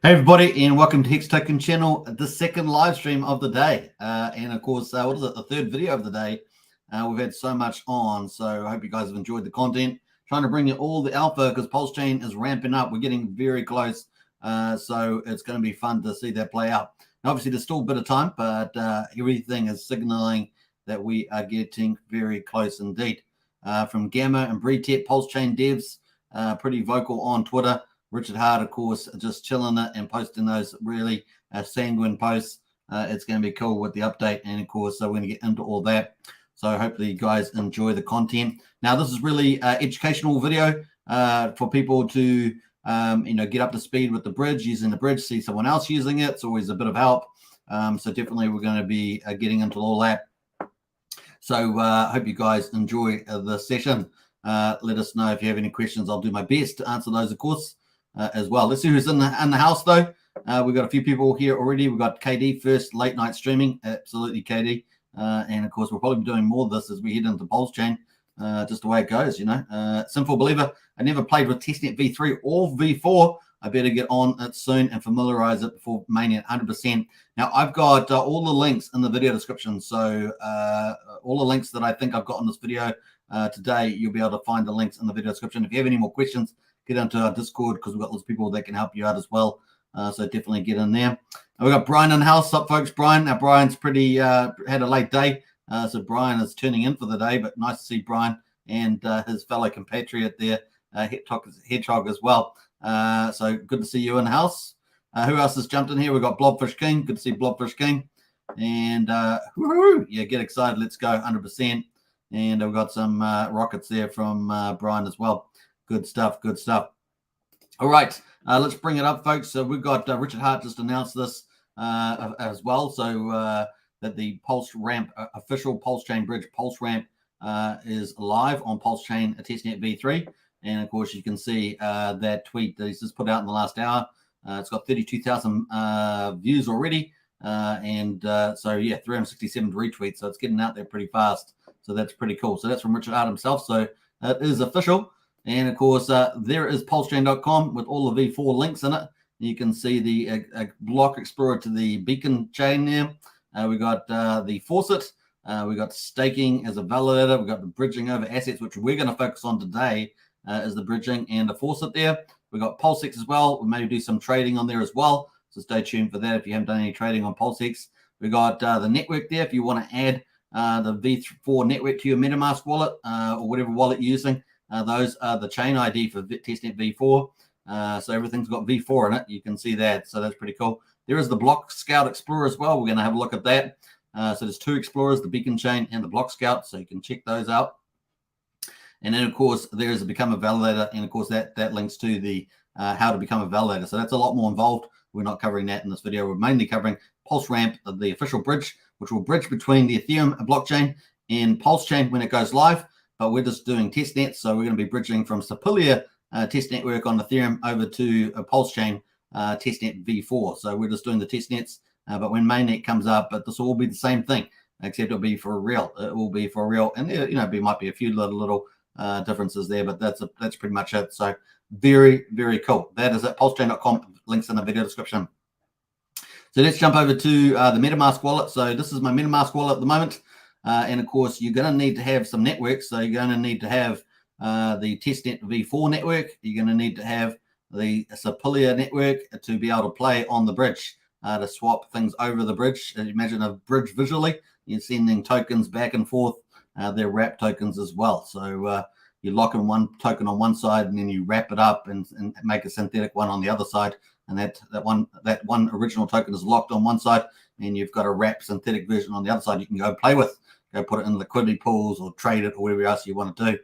Hey everybody, and welcome to Hex Token channel, the second live stream of the day. And of course, what is it, the third video of the day. We've had so much on, so I hope you guys have enjoyed the content. Trying to bring you all the alpha because Pulsechain is ramping up. We're getting very close, so it's going to be fun to see that play out. Now, obviously, there's still a bit of time, but everything is signaling that we are getting very close indeed. From Gamma and Breetech, Pulsechain devs, pretty vocal on Twitter. Richard Hart, of course, just chilling it and posting those really sanguine posts. It's going to be cool with the update. And, of course, so we're going to get into all that. So hopefully you guys enjoy the content. Now, this is really educational video for people to, get up to speed with the bridge, using the bridge, see someone else using it. It's always a bit of help. So definitely we're going to be getting into all that. So hope you guys enjoy the session. Let us know if you have any questions. I'll do my best to answer those, of course. As well. Let's see who's in the house though. We've got a few people here already. We've got KD first late night streaming. Absolutely, KD. And of course, we'll probably be doing more of this as we head into Pulsechain. Just the way it goes, you know. Simple Believer. I never played with Testnet V3 or V4. I better get on it soon and familiarize it before mainnet 100%. Now, I've got all the links in the video description. So all the links that I think I've got in this video today, you'll be able to find the links in the video description. If you have any more questions, get into our Discord because we've got lots of people that can help you out as well. So definitely get in there. We've got Brian in the house. What's up, folks? Brian. Now, Brian's pretty had a late day. So Brian is turning in for the day, but nice to see Brian and his fellow compatriot there, Hedgehog as well. So good to see you in the house. Who else has jumped in here? We've got Blobfish King. Good to see Blobfish King. And yeah, get excited. Let's go 100%. And we've got some rockets there from Brian as well. Good stuff. Good stuff. All right. Let's bring it up, folks. So we've got Richard Hart just announced this as well. So that the PulseRamp, official Pulsechain Bridge PulseRamp is live on Pulsechain Testnet V3. And, of course, you can see that tweet that he's just put out in the last hour. It's got 32,000 views already. So, yeah, 367 retweets. So it's getting out there pretty fast. So that's pretty cool. So that's from Richard Hart himself. So it is official. And, of course, there is pulsechain.com with all the V4 links in it. You can see the block explorer to the beacon chain there. We got the faucet. We got staking as a validator. We got the bridging over assets, which we're going to focus on today, is the bridging and the faucet there. We got PulseX as well. We'll maybe do some trading on there as well. So stay tuned for that if you haven't done any trading on PulseX. We got the network there if you want to add the V4 network to your MetaMask wallet or whatever wallet you're using. Those are the chain ID for Testnet V4. So everything's got V4 in it. You can see that. So that's pretty cool. There is the Block Scout Explorer as well. We're going to have a look at that. So there's two Explorers, the Beacon Chain and the Block Scout. So you can check those out. And then, of course, there is a Become a Validator. And, of course, that links to the how to become a validator. So that's a lot more involved. We're not covering that in this video. We're mainly covering PulseRamp, the official bridge, which will bridge between the Ethereum blockchain and Pulsechain when it goes live. But we're just doing testnet, so we're going to be bridging from Sepilia test network on Ethereum over to a Pulsechain testnet V4. So we're just doing the testnets, but when mainnet comes up, but this will all be the same thing, except it'll be for real. It will be for real, and there, there might be a few little differences there, but that's pretty much it. So very, very cool. That is at pulsechain.com. Links in the video description. So let's jump over to the MetaMask wallet. So this is my MetaMask wallet at the moment. And, of course, you're going to need to have some networks. So you're going to need to have the Testnet V4 network. You're going to need to have the Sepilia network to be able to play on the bridge, to swap things over the bridge. Imagine a bridge visually. You're sending tokens back and forth. They're wrap tokens as well. So you lock in one token on one side, and then you wrap it up and make a synthetic one on the other side. And that one original token is locked on one side, and you've got a wrap synthetic version on the other side you can go play with. Go put it in liquidity pools or trade it or whatever else you want to do.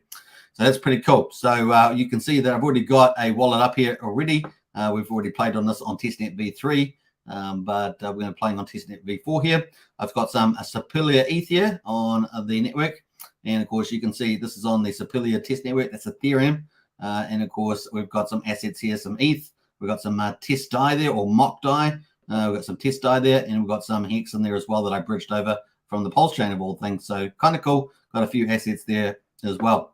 So that's pretty cool. So you can see that I've already got a wallet up here already. We've already played on this on Testnet V3, but we're going to be playing on Testnet V4 here. I've got some Sepilia ETH here on the network. And, of course, you can see this is on the Sepilia test network. That's Ethereum. And, of course, we've got some assets here, some ETH. We've got some test DAI there, or mock DAI. We've got some test DAI there, and we've got some Hex in there as well that I bridged over from the Pulsechain of all things. So kind of cool. Got a few assets there as well.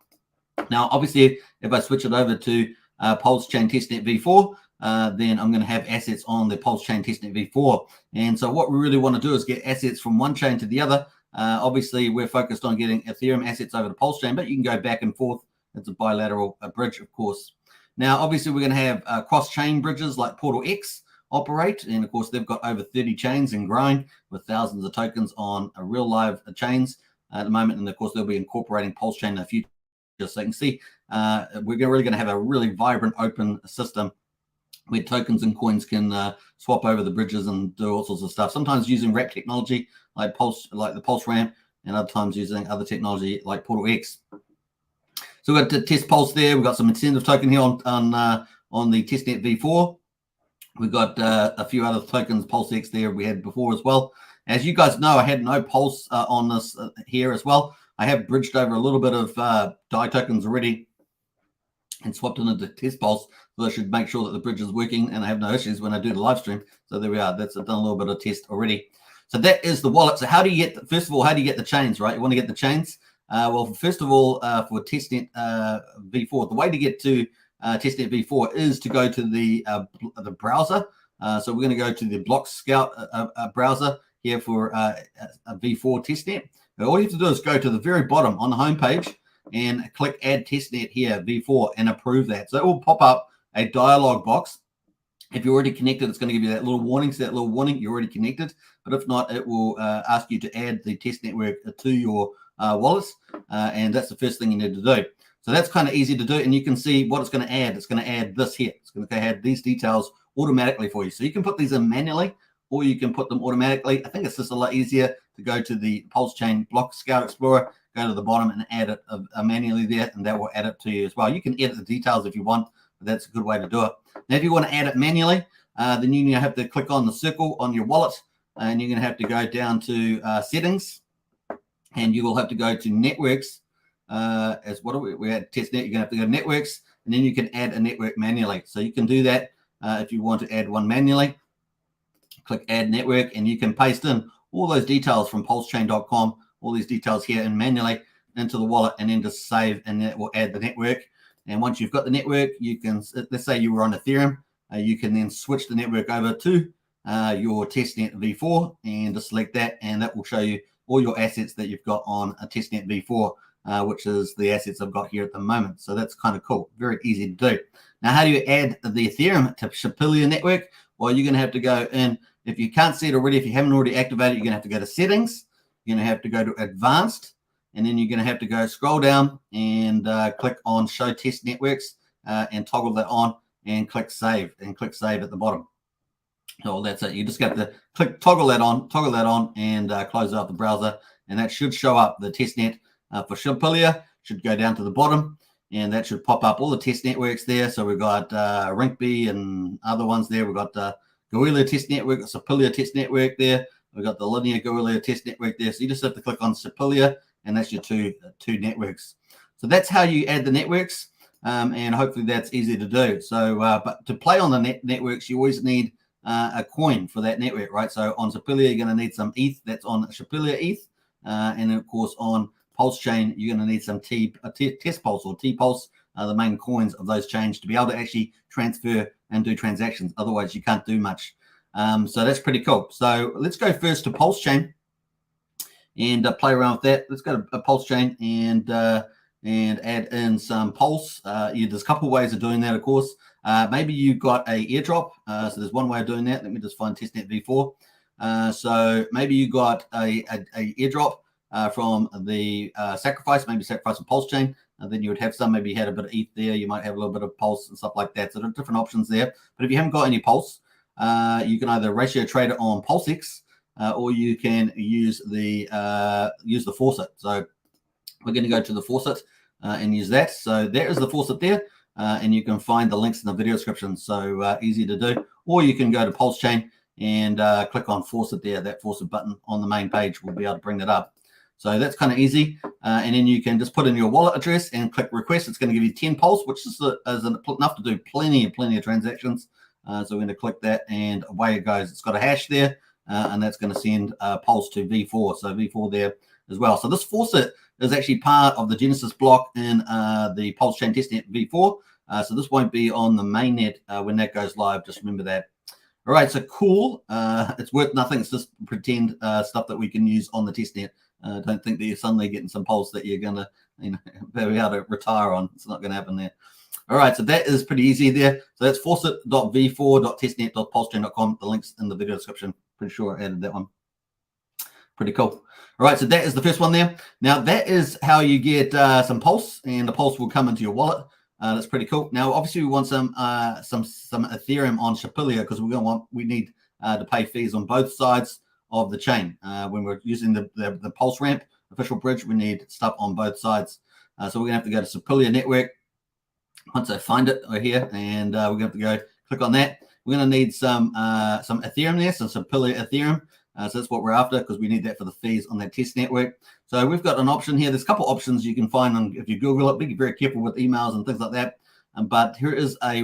Now, obviously, if I switch it over to Pulsechain Testnet V4, then I'm going to have assets on the Pulsechain Testnet v4. And so what we really want to do is get assets from one chain to the other. Obviously, we're focused on getting Ethereum assets over to Pulsechain, but you can go back and forth. It's a bilateral bridge, of course. Now, obviously, we're going to have cross-chain bridges like PortalX operate. And, of course, they've got over 30 chains and growing with thousands of tokens on real live chains at the moment. And, of course, they'll be incorporating Pulsechain in the future. So you can see we're really going to have a really vibrant open system where tokens and coins can swap over the bridges and do all sorts of stuff. Sometimes using wrap technology like the PulseRamp, and other times using other technology like PortalX. So we've got the test pulse there. We've got some incentive token here on the Testnet v4. We've got a few other tokens, PulseX there we had before as well. As you guys know, I had no pulse on this here as well. I have bridged over a little bit of DAI tokens already and swapped it into test pulse, so I should make sure that the bridge is working and I have no issues when I do the live stream. So there we are. That's done a little bit of test already. So that is the wallet. So how do you get, first of all, how do you get the chains, right? You want to get the chains. Well, first of all, for Testnet v4, the way to get to Testnet v4 is to go to the browser. So we're going to go to the Block Scout browser here for a v4 Testnet. All you have to do is go to the very bottom on the home page and click Add Testnet here, v4, and approve that. So it will pop up a dialog box. If you're already connected, it's going to give you that little warning. So that little warning, you're already connected. But if not, it will ask you to add the test network to your wallets. And that's the first thing you need to do. So that's kind of easy to do. And you can see what it's going to add. It's going to add this here. It's going to add these details automatically for you. So you can put these in manually, or you can put them automatically. I think it's just a lot easier to go to the Pulsechain Block Scout Explorer, go to the bottom and add it manually there, and that will add it to you as well. You can edit the details if you want, but that's a good way to do it. Now, if you want to add it manually, then you have to click on the circle on your wallet, and you're going to have to go down to settings, and you will have to go to networks. As what are we at testnet, you're going to have to go to networks, and then you can add a network manually. So you can do that if you want to add one manually. Click add network, and you can paste in all those details from pulsechain.com, all these details here, and manually into the wallet, and then just save, and it will add the network. And once you've got the network, you can, let's say you were on Ethereum, you can then switch the network over to your Testnet v4 and just select that, and that will show you all your assets that you've got on a Testnet v4, which is the assets I've got here at the moment. So that's kind of cool. Very easy to do. Now, how do you add the Ethereum to Shapilia network? Well, you're going to have to go in. If you can't see it already, if you haven't already activated, you're going to have to go to settings. You're going to have to go to advanced, and then you're going to have to go scroll down and click on show test networks and toggle that on, and click save, and click save at the bottom. So that's it. You just got to click toggle that on, and close out the browser, and that should show up the testnet for Shapilia. Should go down to the bottom, and that should pop up all the test networks there. So we've got Rinkeby and other ones there. We've got Goelia test network, Shapilia test network there. We've got the linear Goelia test network there. So you just have to click on Shapilia, and that's your two networks. So that's how you add the networks, and hopefully that's easy to do. So, but to play on the networks, you always need a coin for that network, right? So on Shapilia, you're going to need some ETH. That's on Shapilia ETH, and then of course on Pulsechain, you're going to need some test pulse or T-Pulse, the main coins of those chains, to be able to actually transfer and do transactions. Otherwise, you can't do much. So that's pretty cool. So let's go first to Pulsechain and play around with that. Let's go to a Pulsechain and add in some Pulse. There's a couple of ways of doing that, of course. Maybe you've got a airdrop. So there's one way of doing that. Let me just find Testnet v4. So maybe you got a airdrop from the Sacrifice, maybe Sacrifice and Pulsechain. And then you would have some, maybe you had a bit of ETH there. You might have a little bit of Pulse and stuff like that. So there are different options there. But if you haven't got any Pulse, you can either ratio trade it on PulseX, or you can use the faucet. So we're going to go to the faucet and use that. So there is the faucet there, and you can find the links in the video description. So easy to do. Or you can go to Pulsechain and click on faucet there. That faucet button on the main page will be able to bring that up. So that's kind of easy. And then you can just put in your wallet address and click request. It's going to give you 10 Pulse, which is enough to do plenty of transactions. So we're going to click that, and away it goes. It's got a hash there, and that's going to send Pulse to v4. So v4 there as well. So this faucet is actually part of the Genesis block in the Pulsechain Testnet v4. So this won't be on the mainnet when that goes live. Just remember that. All right, so cool. It's worth nothing. It's just pretend stuff that we can use on the testnet. Don't think that you're suddenly getting some pulse that you're going to, be able to retire on. It's not going to happen there. All right, so that is pretty easy there. So that's faucet.v4.testnet.pulsechain.com. The link's in the video description. Pretty sure I added that one. Pretty cool. All right, so that is the first one there. Now that is how you get some pulse, and the pulse will come into your wallet. That's pretty cool. Now, obviously, we want some Ethereum on Shapilia because we need to pay fees on both sides of the chain. When we're using the PulseRamp official bridge, we need stuff on both sides. So we're gonna have to go to Shapilia network. Once I find it, we're here, and we're gonna have to go click on that. We're gonna need some Ethereum there, some Shapilia Ethereum. So that's what we're after because we need that for the fees on that test network. So we've got an option here. There's a couple options you can find if you Google it. Be very careful with emails and things like that. But here is a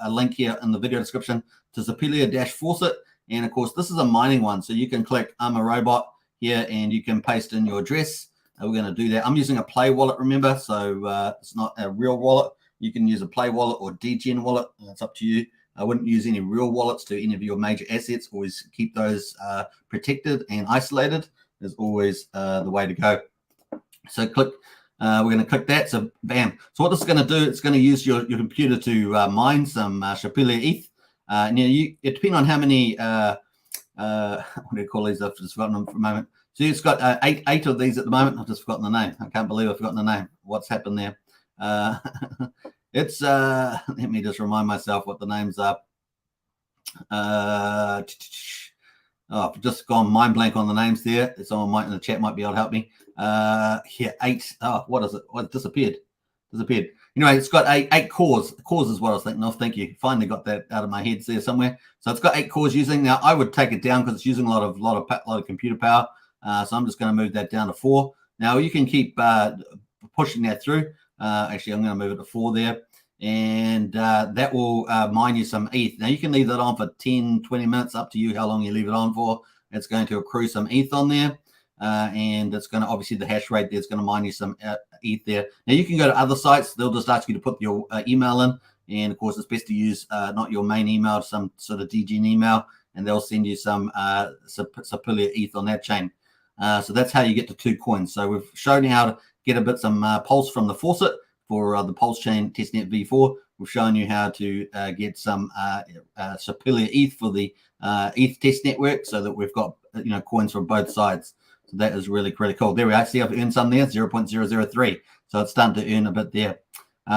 link here in the video description to Shapilia-Faucet. And of course, this is a mining one. So you can click I'm a robot here and you can paste in your address. We're going to do that. I'm using a Play wallet, remember? So it's not a real wallet. You can use a Play wallet or DGen wallet. It's up to you. I wouldn't use any real wallets to any of your major assets. Always keep those protected and isolated is always the way to go. So click, we're going to click that. So bam. So what this is going to do, it's going to use your computer to mine some Shapilia ETH. Now it depends on how many, what do you call these? I've just forgotten them for a moment. So it's got eight of these at the moment. I've just forgotten the name. I can't believe I've forgotten the name. What's happened there? It's let me just remind myself what the names are. I've just gone mind blank on the names there. Someone in the chat might be able to help me. Here, 8. Oh, what is it? What disappeared? Anyway, it's got eight cores. Cores is what I was thinking of. Thank you. Finally got that out of my head there somewhere. So it's got 8 cores using. Now I would take it down because it's using a lot of computer power. So I'm just going to move that down to 4. Now you can keep pushing that through. Actually, I'm going to move it to 4 there. And that will mine you some ETH. Now, you can leave that on for 10, 20 minutes, up to you how long you leave it on for. It's going to accrue some ETH on there. And it's going to, obviously, the hash rate there is going to mine you some ETH there. Now, you can go to other sites. They'll just ask you to put your email in. And, of course, it's best to use not your main email, some sort of DGen email. And they'll send you some Shapilia ETH on that chain. So that's how you get to 2 coins. So we've shown you how to get some pulse from the faucet for the Pulsechain Testnet V4. We've shown you how to get some Shapilia ETH for the ETH test network so that we've got coins from both sides. So that is really cool. There we are. See, I've earned some there, 0.003. So it's starting to earn a bit there.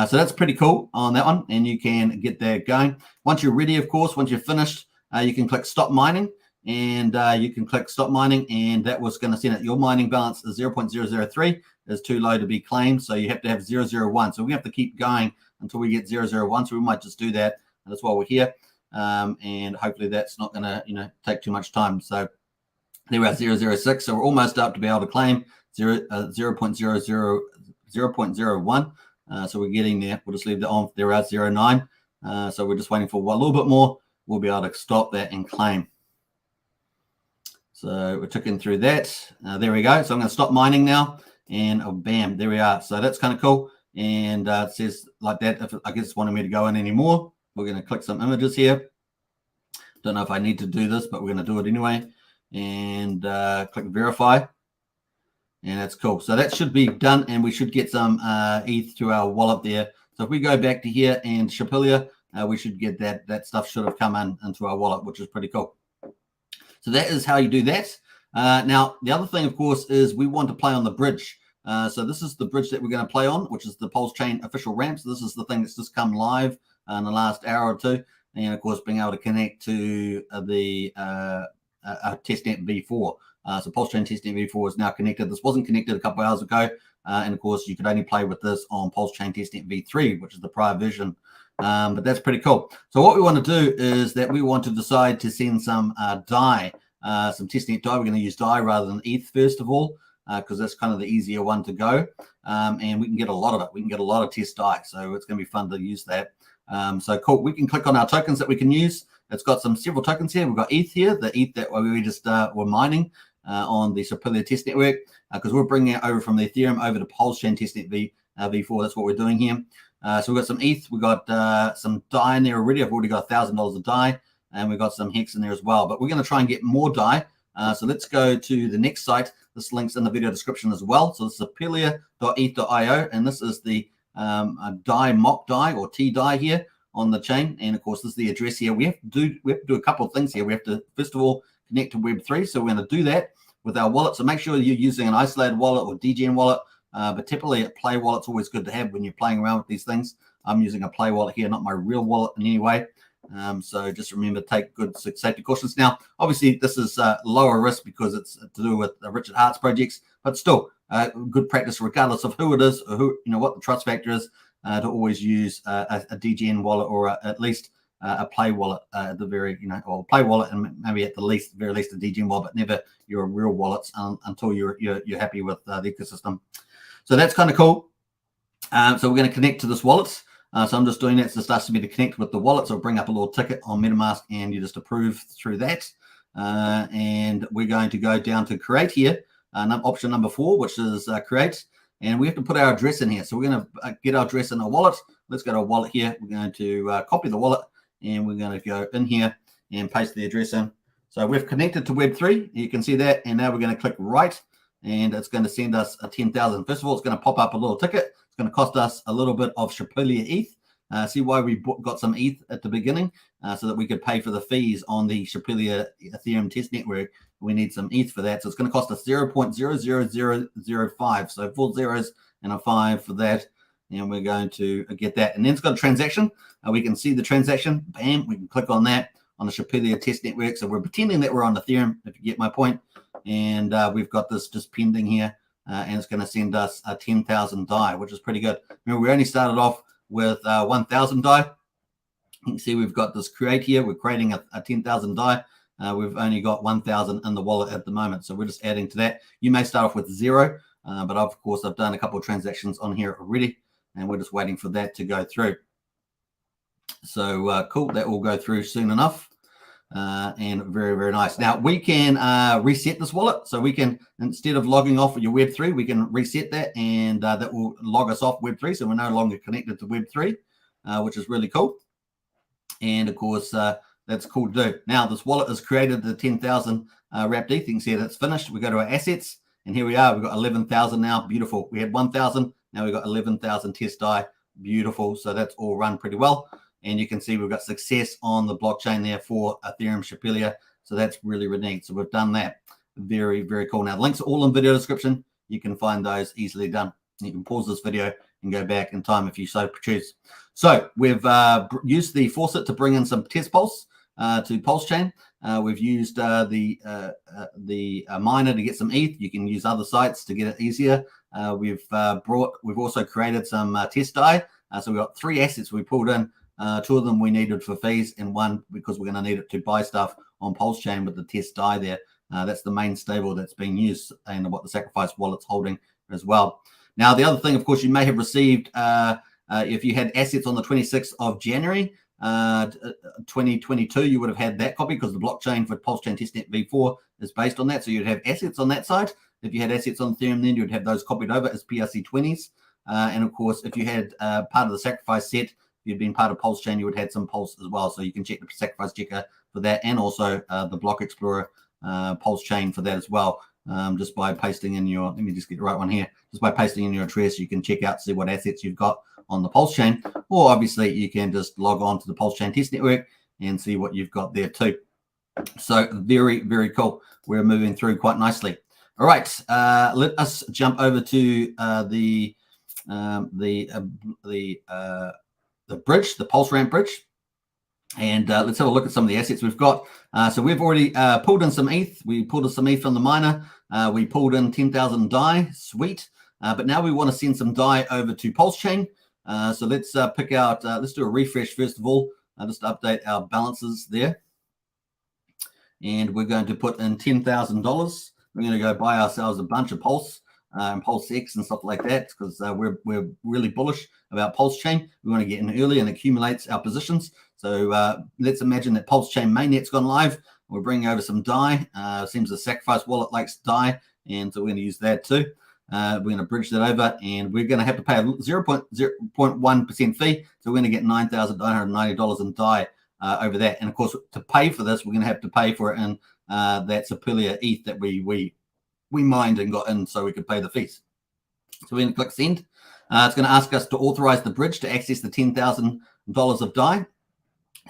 So that's pretty cool on that one, and you can get that going. Once you're ready, of course, once you're finished, you can click Stop Mining, and you can click Stop Mining, and that was going to send it. Your mining balance is 0.003. Is too low to be claimed, so you have to have 001. So we have to keep going until we get 001. So we might just do that. And that's why we're here, and hopefully that's not going to take too much time. So there we are, 006. So we're almost up to be able to claim 0.01. So we're getting there. We'll just leave that on. There we are, 09. So we're just waiting for a little bit more. We'll be able to stop that and claim. So we're ticking through that. There we go. So I'm going to stop mining now. And bam, there we are. So that's kind of cool. And it says like that. If I guess it's wanting me to go in anymore, we're going to click some images here. Don't know if I need to do this, but we're going to do it anyway. And click verify. And that's cool. So that should be done, and we should get some ETH to our wallet there. So if we go back to here and Shapilia, we should get that stuff should have come into our wallet, which is pretty cool. So that is how you do that. Now, the other thing, of course, is we want to play on the bridge. So this is the bridge that we're going to play on, which is the Pulsechain official ramp. So this is the thing that's just come live in the last hour or two. And, of course, being able to connect to the Testnet V4. So Pulsechain Testnet V4 is now connected. This wasn't connected a couple of hours ago. And, of course, you could only play with this on Pulsechain Testnet V3, which is the prior version. But that's pretty cool. So what we want to do is that we want to decide to send some DAI. Some testnet DAI. We're going to use DAI rather than ETH first of all, because that's kind of the easier one to go. And we can get a lot of it. We can get a lot of test DAI. So it's going to be fun to use that. So cool. We can click on our tokens that we can use. It's got several tokens here. We've got ETH here, the ETH that we just were mining on the Shapilia test network, because we're bringing it over from the Ethereum over to Pulsechain Testnet V4. That's what we're doing here. So we've got some ETH, we've got some DAI in there already. I've already got $1,000 of DAI, and we've got some Hex in there as well. But we're going to try and get more DAI. So let's go to the next site. This link's in the video description as well. So this is apelia.eth.io, and this is the DAI mock DAI or T DAI here on the chain. And of course, this is the address here. We have to do a couple of things here. We have to first of all connect to Web3. So we're going to do that with our wallet. So make sure you're using an isolated wallet or DGen wallet. But typically a Play wallet's always good to have when you're playing around with these things. I'm using a Play wallet here, not my real wallet in any way. So just remember to take good safety cautions. Now, obviously, this is lower risk because it's to do with the Richard Hart's projects, but still good practice, regardless of who it is or who, what the trust factor is, to always use a DGen wallet or at least a Play wallet at the very, or Play wallet and maybe at the very least a DGen wallet, but never your real wallets until you're happy with the ecosystem. So that's kind of cool. So we're going to connect to this wallet. So I'm just doing that. So it asks me to connect with the wallet. So I'll bring up a little ticket on MetaMask and you just approve through that. And we're going to go down to create here, option number 4, which is create. And we have to put our address in here. So we're going to get our address in our wallet. Let's go to our wallet here. We're going to copy the wallet and we're going to go in here and paste the address in. So we've connected to Web3. You can see that. And now we're going to click right. And it's going to send us a 10,000. First of all, it's going to pop up a little ticket. It's going to cost us a little bit of Shipilia ETH. See why we got some ETH at the beginning, so that we could pay for the fees on the Shipilia Ethereum test network. We need some ETH for that. So it's going to cost us 0.00005. So 4 zeros and a 5 for that. And we're going to get that. And then it's got a transaction. We can see the transaction. Bam. We can click on that on the Shipilia test network. So we're pretending that we're on Ethereum, if you get my point. And we've got this just pending here, and it's going to send us 10,000 DAI, which is pretty good. Remember, we only started off with 1,000 DAI. You can see we've got this create here. We're creating a 10,000 DAI. We've only got 1,000 in the wallet at the moment, so we're just adding to that. You may start off with 0, but of course, I've done a couple of transactions on here already, and we're just waiting for that to go through. So cool, that will go through soon enough. And very, very nice. Now we can reset this wallet. So we can, instead of logging off with your Web3, we can reset that, and that will log us off Web3. So we're no longer connected to Web3, which is really cool. And of course, that's cool to do. Now this wallet has created the 10,000 wrapped ETH. You can see that's finished. We go to our assets, and here we are. We've got 11,000 now. Beautiful. We had 1,000. Now we've got 11,000 test DAI. Beautiful. So that's all run pretty well. And you can see we've got success on the blockchain there for Ethereum Shipilia. So that's really, really neat. So we've done that. Very, very cool. Now, the links are all in video description. You can find those easily done. You can pause this video and go back in time if you so choose. So we've used the faucet to bring in some test pulse to Pulsechain. We've used the miner to get some ETH. You can use other sites to get it easier. We've also created some test DAI. So we've got 3 assets we pulled in. 2 of them we needed for fees, and 1 because we're going to need it to buy stuff on Pulsechain with the test DAI there. That's the main stable that's being used, and what the Sacrifice wallet's holding as well. Now, the other thing, of course, you may have received if you had assets on the 26th of January 2022, you would have had that copy because the blockchain for Pulsechain Testnet v4 is based on that. So you'd have assets on that side. If you had assets on Ethereum, then you'd have those copied over as PRC20s. And of course, if you had part of the Sacrifice set, you'd been part of Pulsechain, you would have had some Pulse as well. So you can check the Sacrifice checker for that, and also the Block Explorer Pulsechain for that as well. Just by pasting in your, let me just get the right one here. Just by pasting in your address, you can check out, see what assets you've got on the Pulsechain, or obviously you can just log on to the Pulsechain Test Network and see what you've got there too. So very, very cool. We're moving through quite nicely. All right, let us jump over to the bridge, the PulseRamp bridge, and let's have a look at some of the assets we've got. So we've already pulled in some ETH. We pulled in some ETH from the miner. We pulled in 10,000 DAI. Sweet. But now we want to send some DAI over to Pulsechain. So let's pick out, let's do a refresh first of all, just to update our balances there. And we're going to put in $10,000. We're going to go buy ourselves a bunch of Pulse and PulseX and stuff like that, because we're really bullish about Pulsechain. We want to get in early and accumulate our positions. So let's imagine that Pulsechain mainnet's gone live. We're bringing over some DAI. Seems the Sacrifice wallet likes DAI, and so we're going to use that too. We're going to bridge that over, and we're going to have to pay a 0.1% fee. So we're going to get $9,990 in DAI over that. And of course, to pay for this, we're going to have to pay for it in that Sepilia ETH that we mined and got in, so we could pay the fees. So we're going to click send. It's going to ask us to authorize the bridge to access the $10,000 of DAI.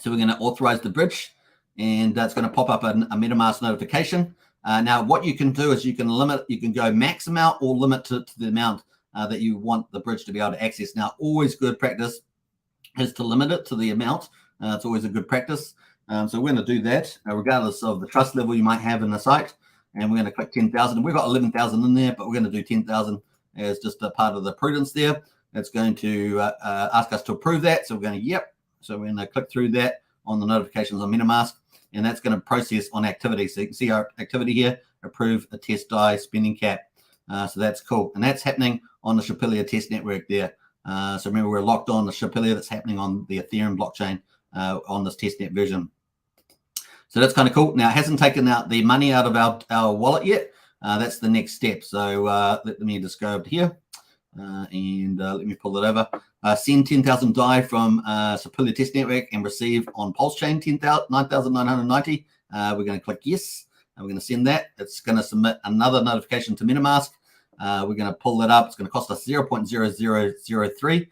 So we're going to authorize the bridge, and that's going to pop up a MetaMask notification. Now, what you can do is you can go max amount or limit to the amount that you want the bridge to be able to access. Now, always good practice is to limit it to the amount. It's always a good practice. So we're going to do that regardless of the trust level you might have in the site. And we're going to click 10,000. We've got 11,000 in there, but we're going to do 10,000 as just a part of the prudence there. It's going to ask us to approve that. So we're going to, yep. So we're going to click through that on the notifications on MetaMask, and that's going to process on activity. So you can see our activity here, approve a test DAI spending cap. So that's cool. And that's happening on the Sepilia test network there. So remember, we're locked on the Sepilia that's happening on the Ethereum blockchain on this testnet version. So that's kind of cool. Now, it hasn't taken out the money out of our wallet yet. That's the next step. So let me just go over here and let me pull it over. Send 10,000 DAI from Sepilia test network and receive on Pulsechain 9,990. We're going to click yes. And we're going to send that. It's going to submit another notification to MetaMask. We're going to pull that up. It's going to cost us 0.0003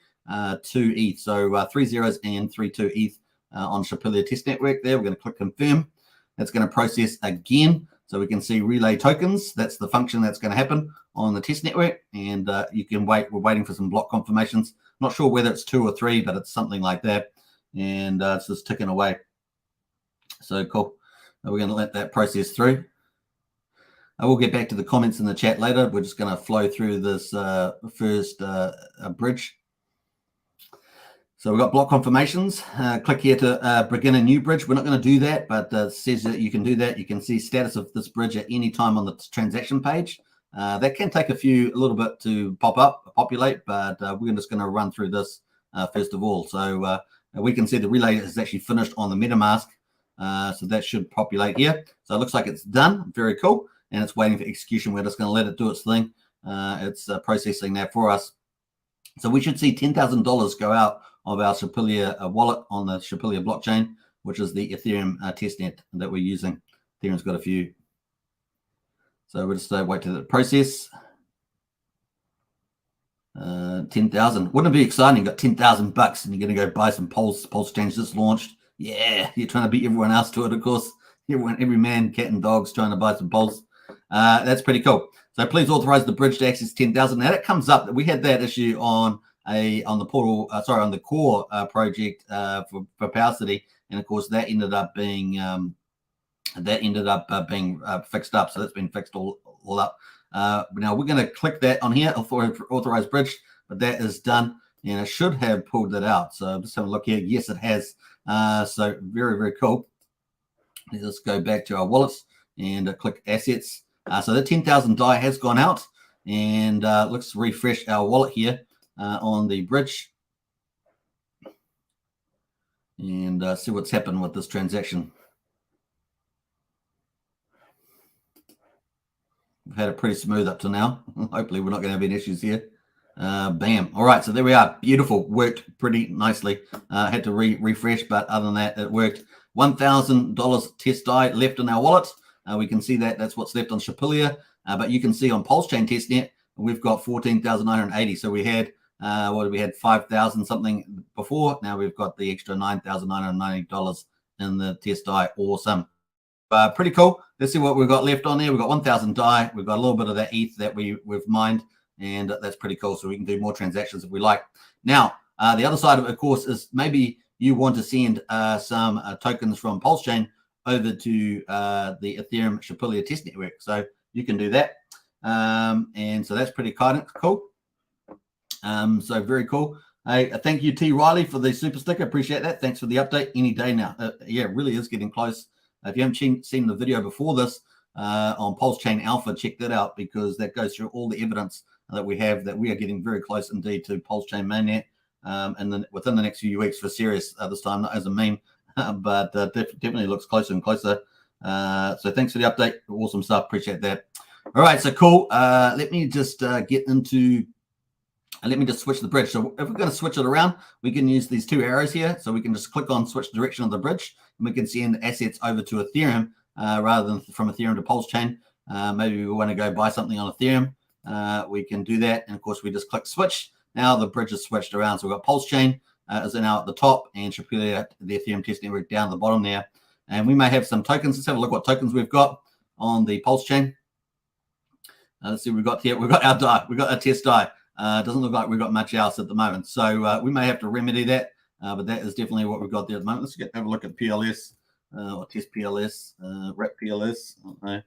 2 ETH. So 3 zeros and 32 ETH on Sepilia test network there. We're going to click confirm. That's going to process again. So we can see relay tokens. That's the function that's going to happen on the test network. And you can wait. We're waiting for some block confirmations. Not sure whether it's 2 or 3, but it's something like that. And it's just ticking away. So cool. We're going to let that process through. I will get back to the comments in the chat later. We're just going to flow through this first bridge. So we've got block confirmations. Click here to begin a new bridge. We're not going to do that, but it says that you can do that. You can see status of this bridge at any time on the transaction page. That can take a little bit to populate, but we're just going to run through this first of all. So we can see the relay is actually finished on the MetaMask. So that should populate here. So it looks like it's done. Very cool. And it's waiting for execution. We're just going to let it do its thing. It's processing that for us. So we should see $10,000 go out of our Sepilia wallet on the Sepilia blockchain, which is the Ethereum testnet that we're using. Ethereum's got a few. So we'll just wait to the process. 10,000. Wouldn't it be exciting? You got 10,000 bucks and you're going to go buy some Pulsechain just launched. Yeah, you're trying to beat everyone else to it, of course. Every man, cat, and dog's trying to buy some Pulse. That's pretty cool. So please authorize the bridge to access 10,000. Now that comes up. We had that issue on the portal. On the core project for Power City, and of course that ended up being fixed up. So that's been fixed all up. Now we're going to click that on here, authorize bridge, but that is done, and it should have pulled that out. So just have a look here. Yes, it has. So very, very cool. Let's go back to our wallets and click assets. So the 10,000 DAI has gone out, and let's refresh our wallet here on the bridge and see what's happened with this transaction. We've had it pretty smooth up to now. Hopefully we're not going to have any issues here. Bam. All right, so there we are. Beautiful. Worked pretty nicely. Had to refresh, but other than that, it worked. $1,000 test DAI left in our wallet. We can see that that's what's left on Sepilia. But you can see on Pulsechain Testnet, we've got 14,980. So we had, we had 5,000 something before. Now we've got the extra $9,990 in the test DAI. Awesome. Pretty cool. Let's see what we've got left on there. We've got 1,000 DAI. We've got a little bit of that ETH that we've mined, and that's pretty cool. So we can do more transactions if we like. Now, the other side of it, of course, is maybe you want to send some tokens from Pulsechain over to the Ethereum Sepilia test network. So you can do that. And so that's pretty cool. So very cool. Hey, thank you, T. Riley, for the super sticker. Appreciate that. Thanks for the update. Any day now. Yeah, it really is getting close. If you haven't seen the video before this on Pulsechain Alpha, check that out, because that goes through all the evidence that we have that we are getting very close indeed to Pulsechain mainnet. And then within the next few weeks, for serious, this time not as a meme, but definitely looks closer and closer. So thanks for the update. Awesome stuff. Appreciate that. All right, so cool. Let me just get into, let me just switch the bridge. So if we're going to switch it around, we can use these two arrows here. So we can just click on switch direction of the bridge, and we can send assets over to Ethereum rather than from Ethereum to Pulsechain. Maybe we want to go buy something on Ethereum. We can do that. And of course, we just click switch. Now the bridge is switched around. So we've got Pulsechain is now at the top, and Shapira, the Ethereum test network, down at the bottom there. And we may have some tokens. Let's have a look what tokens we've got on the Pulsechain. Let's see what we've got here. We've got our DAI. We've got our test DAI. Doesn't look like we've got much else at the moment. So we may have to remedy that. But that is definitely what we've got there at the moment. Let's have a look at PLS or test PLS, wrap PLS. I don't know.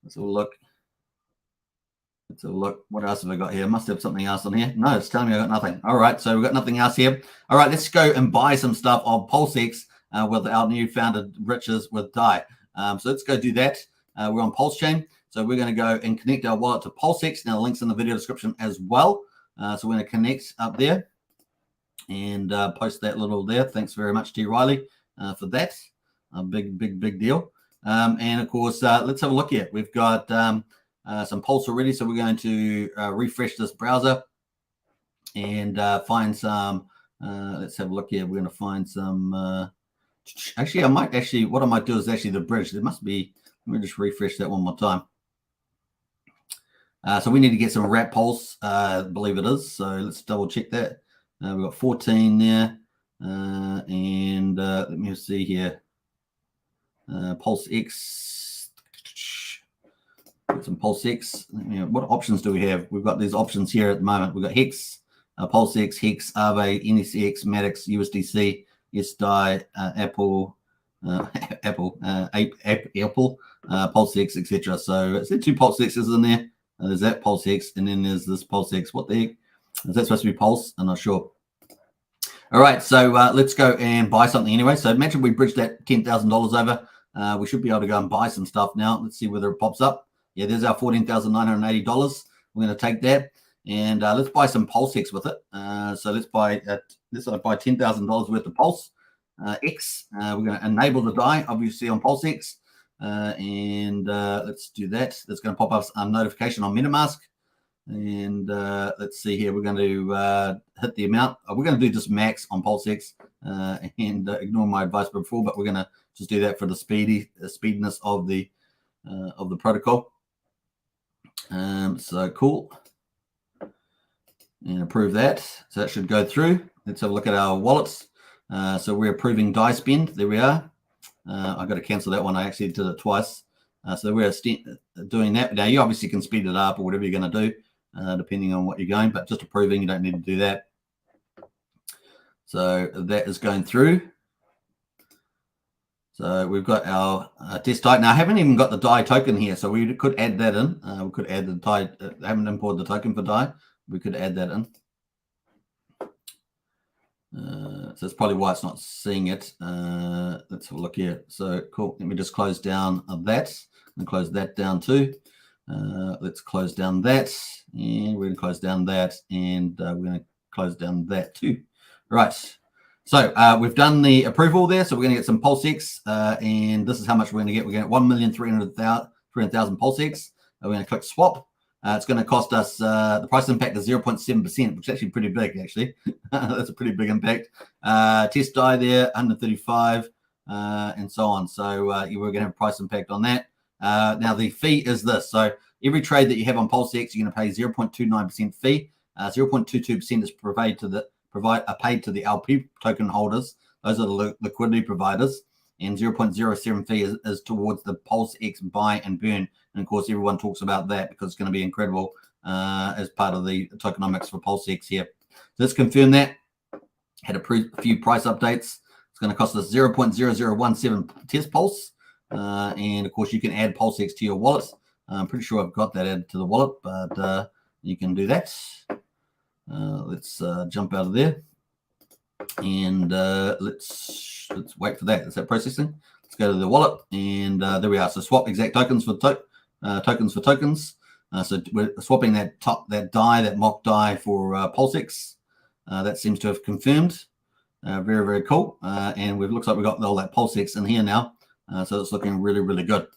Let's have a look. Let's have a look. What else have I got here? Must have something else on here. No, it's telling me I got nothing. All right, so we've got nothing else here. All right, let's go and buy some stuff on PulseX with our new founded riches with DAI. So let's go do that. We're on Pulsechain. So we're going to go and connect our wallet to PulseX. Now the link's in the video description as well. So we're going to connect up there and post that little there. Thanks very much, T. Riley, for that. A big deal. And of course, let's have a look here. We've got some Pulse already. So we're going to refresh this browser and find some, let's have a look here. We're going to find some, actually, what I might do is actually the bridge. There must be, let me just refresh that one more time. So we need to get some wrap Pulse, believe it is. So let's double check that. We've got 14 there. And let me see here. PulseX. Get some PulseX. What options do we have? We've got these options here at the moment. We've got Hex, PulseX, Hex, Aave, NECX, Maddox, USDC, SDAI, Apple, Apple, PulseX, etc. So is there two PulseXs in there? There's that PulseX, and then there's this PulseX. What the heck? Is that supposed to be Pulse? I'm not sure. All right, so let's go and buy something anyway. So imagine we bridged that $10,000 over. We should be able to go and buy some stuff now. Let's see whether it pops up. Yeah, there's our $14,980. We're going to take that, and let's buy some PulseX with it. So let's buy $10,000 worth of Pulse X. We're going to enable the DAI, obviously, on PulseX. And let's do that. That's going to pop up a notification on MetaMask. And let's see here. We're going to hit the amount. We're going to do just max on PulseX and ignore my advice before, but we're going to just do that for the speediness of the protocol. So cool. And approve that. So that should go through. Let's have a look at our wallets. So we're approving DAI spend. There we are. I've got to cancel that one. I actually did it twice. So we're doing that. Now, you obviously can speed it up or whatever you're going to do, depending on what you're going, but just approving, you don't need to do that. So that is going through. So we've got our test DAI. Now, I haven't even got the DAI token here, so we could add that in. We could add the DAI. I haven't imported the token for DAI. We could add that in. So that's probably why it's not seeing it. Let's have a look here. So cool. Let me just close down that and close that down too. Let's close down that, and we're going to close down that, and we're going to close down that too. Right. So we've done the approval there. So we're going to get some PulseX, and this is how much we're going to get. We're going to get 1,300,000 PulseX. We're going to click swap. It's going to cost us, the price impact is 0.7%, which is actually pretty big, actually. That's a pretty big impact. Test DAI there, 135, and so on. So we're going to have a price impact on that. Now, the fee is this. So every trade that you have on PulseX, you're going to pay 0.29% fee. 0.22% is paid to the LP token holders. Those are the liquidity providers. And 0.07 fee is towards the PulseX buy and burn. And of course, everyone talks about that because it's going to be incredible as part of the tokenomics for PulseX here. So let's confirm that. Had a few price updates. It's going to cost us 0.0017 test pulse. And of course, you can add PulseX to your wallet. I'm pretty sure I've got that added to the wallet, but you can do that. Let's jump out of there. And let's wait for that. Is that processing? Let's go to the wallet, and there we are. So swap exact tokens for tokens for tokens. So we're swapping that DAI, that mock DAI for PulseX. That seems to have confirmed. Very, very cool. And it looks like we've got all that PulseX in here now. So it's looking really, really good.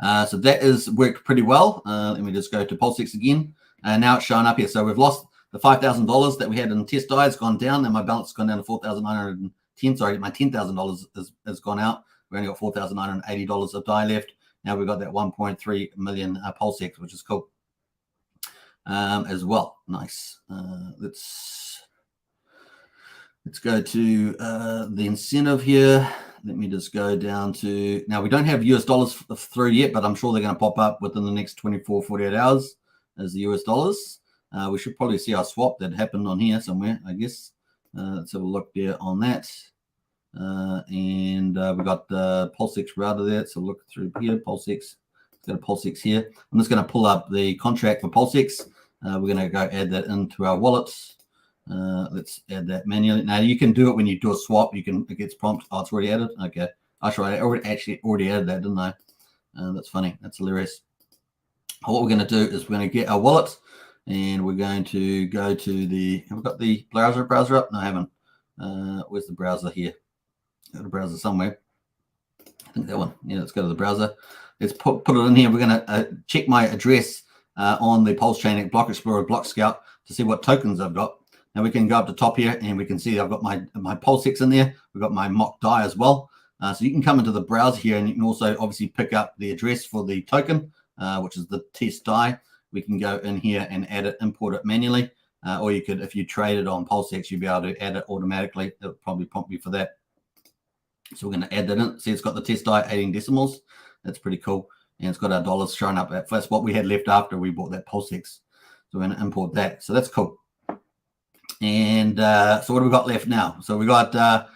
So that is worked pretty well. Let me just go to PulseX again. Now it's showing up here. So we've lost the $5,000 that we had in test die. It's gone down, and my balance has gone down to $4,910. Sorry, my $10,000 has gone out. We only got $4,980 of die left. Now we've got that 1.3 million PulseX, which is cool as well. Nice. Let's go to the incentive here. Let me just go down to, now we don't have US dollars through yet, but I'm sure they're going to pop up within the next 24, 48 hours as the US dollars. We should probably see our swap that happened on here somewhere, I guess. Let's have a look there on that. And we got the PulseX router there. So look through here, PulseX. Let's go to PulseX here. I'm just going to pull up the contract for PulseX. We're going to go add that into our wallets. Let's add that manually. Now you can do it when you do a swap. It gets prompted. Oh, it's already added. Okay, that's right. I already added that, didn't I? That's funny. That's hilarious. What we're going to do is we're going to get our wallet, and we're going to go to the. Have we got the browser up? No, I haven't. Where's the browser here? Got a browser somewhere. I think that one. Yeah, let's go to the browser. Let's put it in here. We're going to check my address on the Pulsechain Block Explorer Block Scout to see what tokens I've got. Now we can go up to top here, and we can see I've got my PulseX in there. We've got my mock die as well. So you can come into the browser here, and you can also obviously pick up the address for the token, which is the test die. We can go in here and add it, import it manually, or you could, if you trade it on PulseX, you'd be able to add it automatically. It'll probably prompt you for that. So we're going to add that in. See, it's got the test die 18 decimals. That's pretty cool. And it's got our dollars showing up. That's what we had left after we bought that PulseX. So we're going to import that. So that's cool. And so what have we got left now? So we got our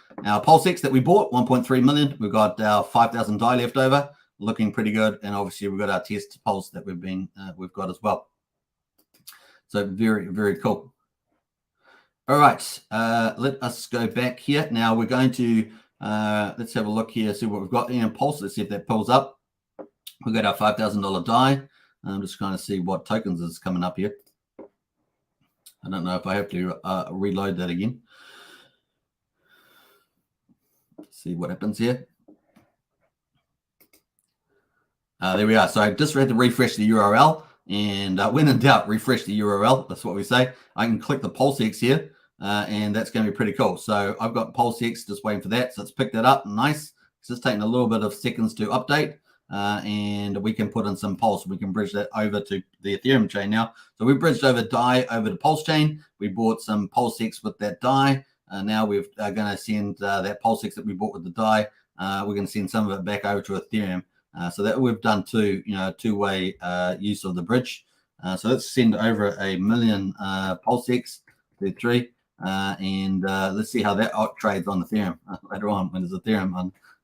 PulseX that we bought, 1.3 million. We've got our 5,000 die left over, looking pretty good. And obviously we've got our test pulse that we've got as well. So very, very cool. All right, let us go back here. Now we're going to, let's have a look here, see what we've got in Pulse. Let's see if that pulls up. We've got our $5,000 die. I'm just trying to see what tokens is coming up here. I don't know if I have to reload that again. Let's see what happens here. There we are. So I just had to refresh the URL, and when in doubt, refresh the URL. That's what we say. I can click the PulseX here, and that's going to be pretty cool. So I've got PulseX just waiting for that. So let's pick that up. Nice. It's just taking a little bit of seconds to update. And we can put in some Pulse. We can bridge that over to the Ethereum chain now. So we bridged over DAI over to Pulsechain. We bought some PulseX with that DAI. Now we're going to send that PulseX that we bought with the DAI. We're going to send some of it back over to Ethereum. So that we've done two-way use of the bridge. So let's send over 1 million PulseX to 3. And let's see how that trades on Ethereum later on when there's Ethereum.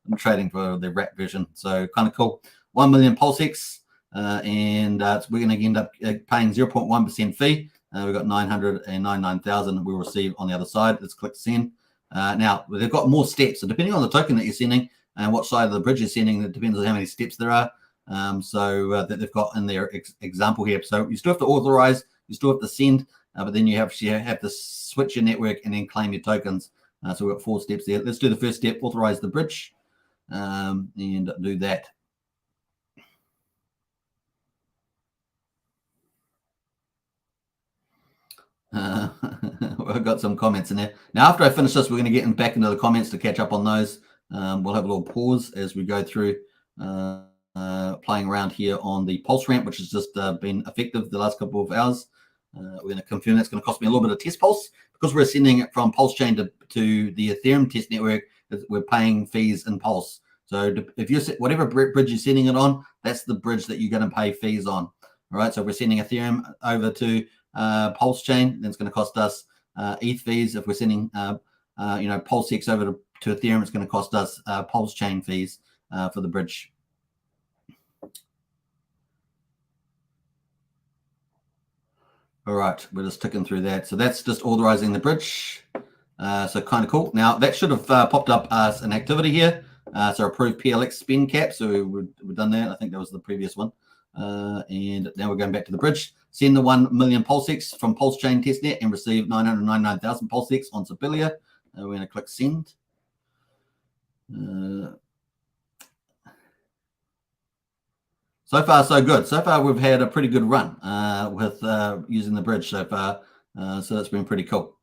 I'm trading for the wrap version, so kind of cool. 1 million PulseX, and we're going to end up paying 0.1% fee. We've got 999,000 we'll receive on the other side. Let's click send. Now they've got more steps, so depending on the token that you're sending and what side of the bridge you're sending, it depends on how many steps there are. That they've got in their example here. So you still have to authorize, you still have to send, but then you have to switch your network and then claim your tokens. So we've got 4 steps there. Let's do the first step, authorize the bridge. And do that. I've got some comments in there. Now, after I finish this, we're going to get back into the comments to catch up on those. We'll have a little pause as we go through playing around here on the PulseRamp, which has just been effective the last couple of hours. We're going to confirm that's going to cost me a little bit of test pulse because we're sending it from Pulsechain to the Ethereum test network. We're paying fees in Pulse. So if you're whatever bridge you're sending it on, that's the bridge that you're going to pay fees on. All right. So if we're sending Ethereum over to Pulsechain, then it's going to cost us ETH fees. If we're sending PulseX over to Ethereum, it's going to cost us Pulsechain fees for the bridge. All right, we're just ticking through that. So that's just authorizing the bridge. So kind of cool. Now that should have popped up as an activity here. So approve PLX spend cap. So we've done that. I think that was the previous one. And now we're going back to the bridge. Send the 1 million PulseX from Pulsechain Testnet and receive 999,000 PulseX on Sibilia. We're going to click send. so far so good. So far we've had a pretty good run with using the bridge so far. So that's been pretty cool.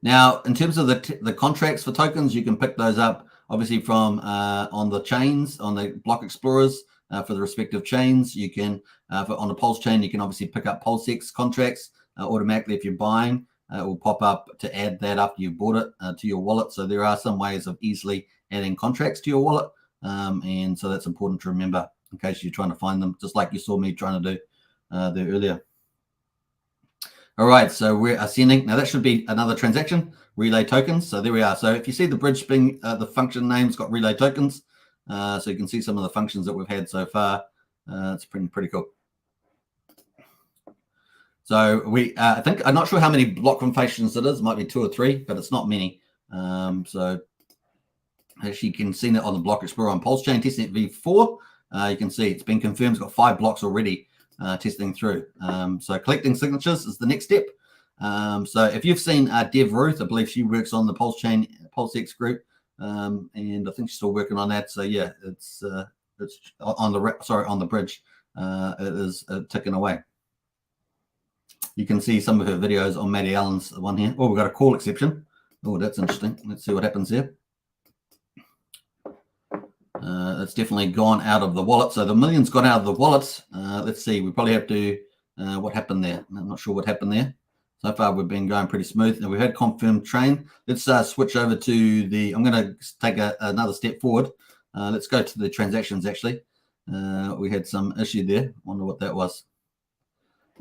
Now, in terms of the contracts for tokens, you can pick those up obviously from on the chains, on the block explorers for the respective chains. You can, on the Pulse chain, you can obviously pick up PulseX contracts automatically if you're buying. It will pop up to add that after you've bought it to your wallet. So there are some ways of easily adding contracts to your wallet. And so that's important to remember in case you're trying to find them, just like you saw me trying to do there earlier. All right, so we're ascending. Now that should be another transaction, relay tokens. So there we are. So if you see the bridge being, the function name's got relay tokens. So you can see some of the functions that we've had so far. It's pretty cool. So I think, I'm not sure how many block functions it is. It might be 2 or 3, but it's not many. So actually you can see that on the block explorer on Pulsechain Testnet v4. You can see it's been confirmed. It's got 5 blocks already. Testing through. So collecting signatures is the next step. So if you've seen Dev Ruth, I believe she works on the PulseX group, and I think she's still working on that. So yeah, it's on the bridge. It is ticking away. You can see some of her videos on Maddie Allen's one here. Oh, we've got a call exception. Oh, that's interesting. Let's see what happens here. It's definitely gone out of the wallet. So the million's gone out of the wallet. Let's see. We probably have to, what happened there? I'm not sure what happened there. So far, we've been going pretty smooth. And we've had confirmed train. Let's switch over to the, I'm going to take another step forward. Let's go to the transactions, actually. We had some issue there. Wonder what that was.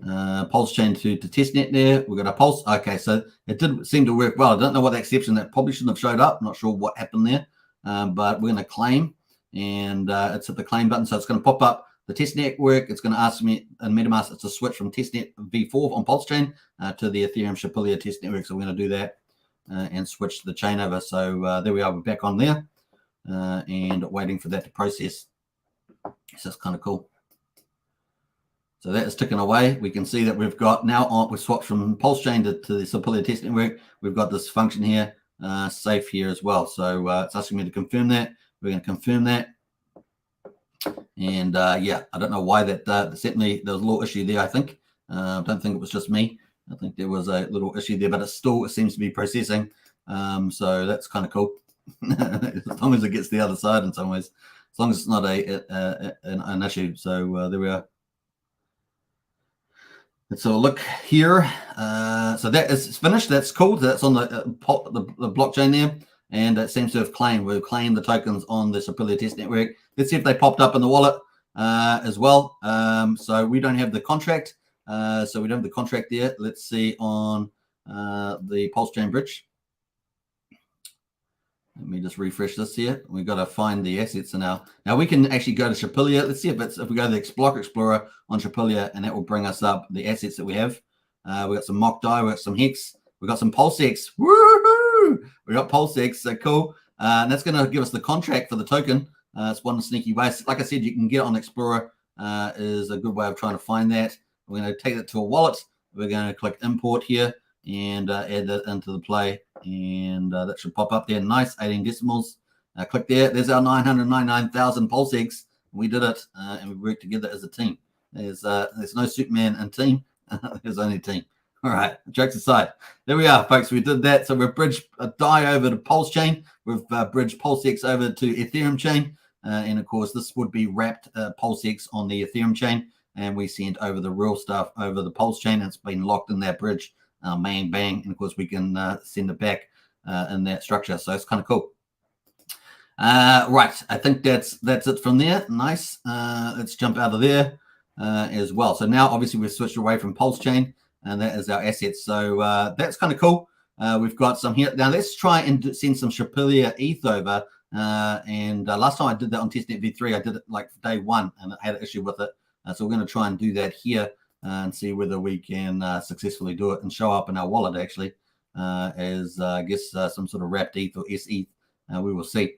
Pulsechain to testnet there. We've got a pulse. Okay, so it did seem to work well. I don't know what the exception, that probably shouldn't have showed up. I'm not sure what happened there. But we're going to claim. And it's at the claim button, so it's going to pop up the test network. It's going to ask me in MetaMask, it's a switch from testnet v4 on Pulsechain to the Ethereum Shapilia test network. So we're going to do that and switch the chain over. So there we are, we're back on there and waiting for that to process. So that's kind of cool. So that is ticking away. We can see that we've got now we've swapped from Pulsechain to the Shapilia test network. We've got this function here, safe here as well. So it's asking me to confirm that. We're going to confirm that. And yeah, I don't know why that, certainly there was a little issue there, I think. I don't think it was just me. I think there was a little issue there, but it seems to be processing. So that's kind of cool. As long as it gets the other side in some ways, as long as it's not an issue. So there we are. Let's have a look here. So that is finished. That's cool. That's on the blockchain there. And it seems to have claimed. We've claimed the tokens on the Shapilia test network. Let's see if they popped up in the wallet as well. So we don't have the contract. So we don't have the contract there. Let's see on the Pulsechain bridge. Let me just refresh this here. We've got to find the assets now. Now we can actually go to Shapilia. Let's see if we go to the block explorer on Shapilia, and that will bring us up the assets that we have. We got some mock die. We got some hex. We got some PulseX. Woohoo! We got PulseX. So cool. And that's going to give us the contract for the token. It's one sneaky way. Like I said, you can get it on Explorer. Is a good way of trying to find that. We're going to take it to a wallet. We're going to click import here and add that into the play. And that should pop up there. Nice, 18 decimals. Click there. There's our 999,000 PulseX. We did it, and we worked together as a team. There's no Superman in team. There's only a team. All right, jokes aside, there we are, folks. We did that. So we've bridged a DAI over to Pulsechain. We've bridged PulseX over to Ethereum chain. And of course, this would be wrapped PulseX on the Ethereum chain. And we sent over the real stuff over the Pulsechain. It's been locked in that bridge. Bang, bang. And of course, we can send it back in that structure. So it's kind of cool. Right, I think that's it from there. Nice. Let's jump out of there as well. So now, obviously, we've switched away from Pulsechain. And that is our assets. So that's kind of cool. We've got some here. Now let's try and send some Shapilia ETH over. And last time I did that on Testnet v3, I did it like day 1 and I had an issue with it. So we're going to try and do that here and see whether we can successfully do it and show up in our wallet actually as I guess some sort of wrapped ETH or SETH. We will see.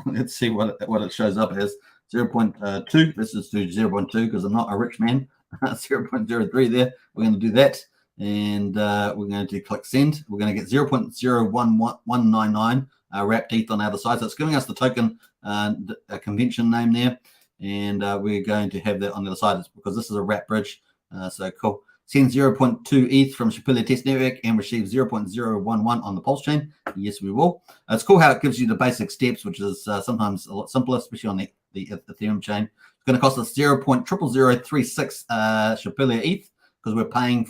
Let's see what it shows up as. 0.2. Let's just do 0.2 because I'm not a rich man. 0.03 there. We're going to do that, and we're going to click send. We're going to get 0.01199 wrapped ETH on the other side. So it's giving us the token convention name there. And we're going to have that on the other side because this is a wrap bridge. So cool. Send 0.2 ETH from Shapila Test Network and receive 0.011 on the Pulse chain. Yes, we will. It's cool how it gives you the basic steps, which is sometimes a lot simpler, especially on the Ethereum chain. It's going to cost us 0.00036 Shapila ETH because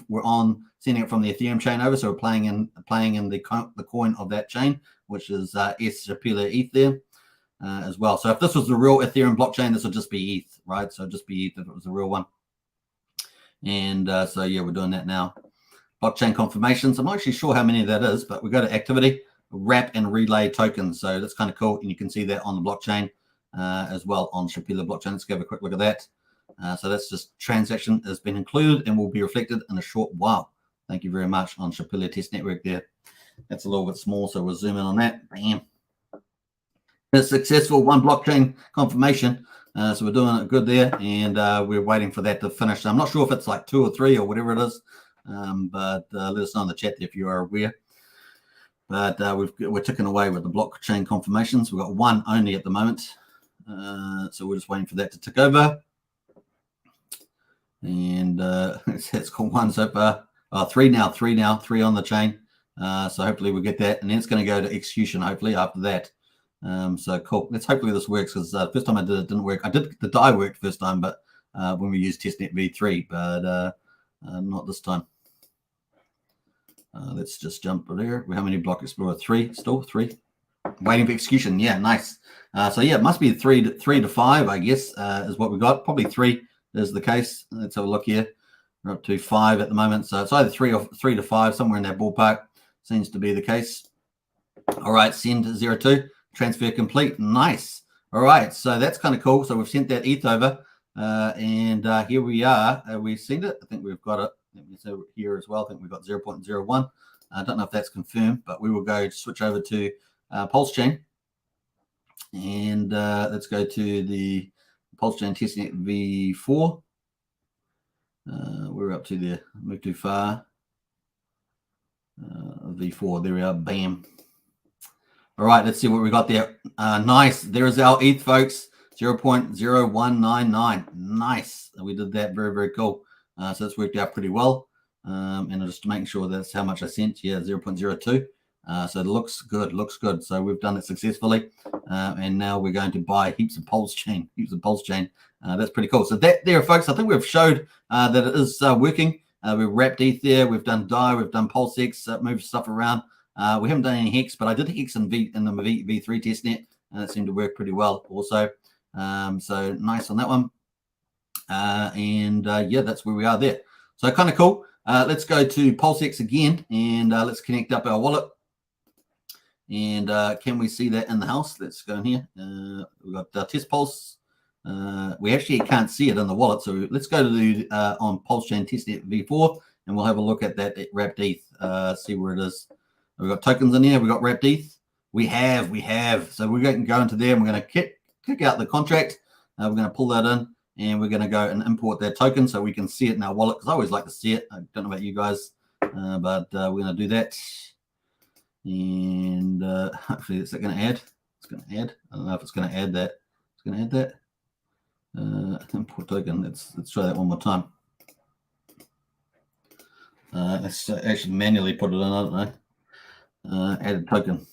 we're on sending it from the Ethereum chain over, so we're playing in the coin of that chain, which is S Shapila ETH there. As well. So if this was the real Ethereum blockchain, this would just be ETH, right? So just be ETH if it was the real one. And so yeah, we're doing that now. Blockchain confirmations. I'm not actually sure how many that is, but we go to activity, wrap and relay tokens. So that's kind of cool. And you can see that on the blockchain as well on Shapila blockchain. Let's go have a quick look at that. So that's just transaction has been included and will be reflected in a short while. Thank you very much on Shapila Test Network there. That's a little bit small, so we'll zoom in on that. Bam. It's successful, one blockchain confirmation. So we're doing it good there, and we're waiting for that to finish. I'm not sure if it's like 2 or 3 or whatever it is, but let us know in the chat if you are aware. But we're ticking away with the blockchain confirmations. We've got 1 only at the moment. So we're just waiting for that to tick over. And it's called 1 so far. 3 now, 3 on the chain. So hopefully we'll get that, and then it's going to go to execution hopefully after that. So cool. Let's hopefully this works because first time I did it didn't work. I did the DAI worked first time, but when we used testnet v3, but not this time. Let's just jump there. How many block explorer? 3 still 3. Waiting for execution. Yeah, nice. So yeah, it must be 3 to 5, I guess, is what we got. Probably 3 is the case. Let's have a look here. We're up to 5 at the moment, so it's either 3 to 5, somewhere in that ballpark. Seems to be the case. All right, send 02. Transfer complete. Nice. All right, so that's kind of cool. So we've sent that ETH over, and here we are. We've sent it. I think we've got it. Let me see here as well. I think we've got 0.01. I don't know if that's confirmed, but we will go switch over to Pulsechain, and let's go to the Pulsechain Testnet v4. We're up to there. Move too far. V4. There we are. Bam. All right, let's see what we got there. Nice. There is our ETH, folks. 0.0199. Nice. We did that. Very, very cool. So it's worked out pretty well. And just making sure that's how much I sent. Yeah, 0.02. So it looks good. Looks good. So we've done it successfully. And now we're going to buy heaps of Pulsechain. That's pretty cool. So that there, folks, I think we've showed that it is working. We've wrapped ETH there. We've done DAI. We've done PulseX. Moved stuff around. We haven't done any Hex, but I did Hex in the V3 testnet, and it seemed to work pretty well also. So nice on that one. Yeah, that's where we are there. So kind of cool. Let's go to PulseX again, and let's connect up our wallet. And can we see that in the house? Let's go in here. We've got test pulse. We actually can't see it in the wallet, so let's go to the on Pulsechain Testnet v4, and we'll have a look at that wrapped ETH. See where it is. We've got tokens in here. We've got wrapped ETH. We have. So we're going to go into there, and we're going to kick out the contract. We're going to pull that in, and we're going to go and import that token so we can see it in our wallet, because I always like to see it. I don't know about you guys, but we're going to do that. And hopefully it's going to add. It's going to add. I don't know if it's going to add that. It's going to add that. Import token. Let's try that one more time. Let's actually manually put it in. I don't know. Added token.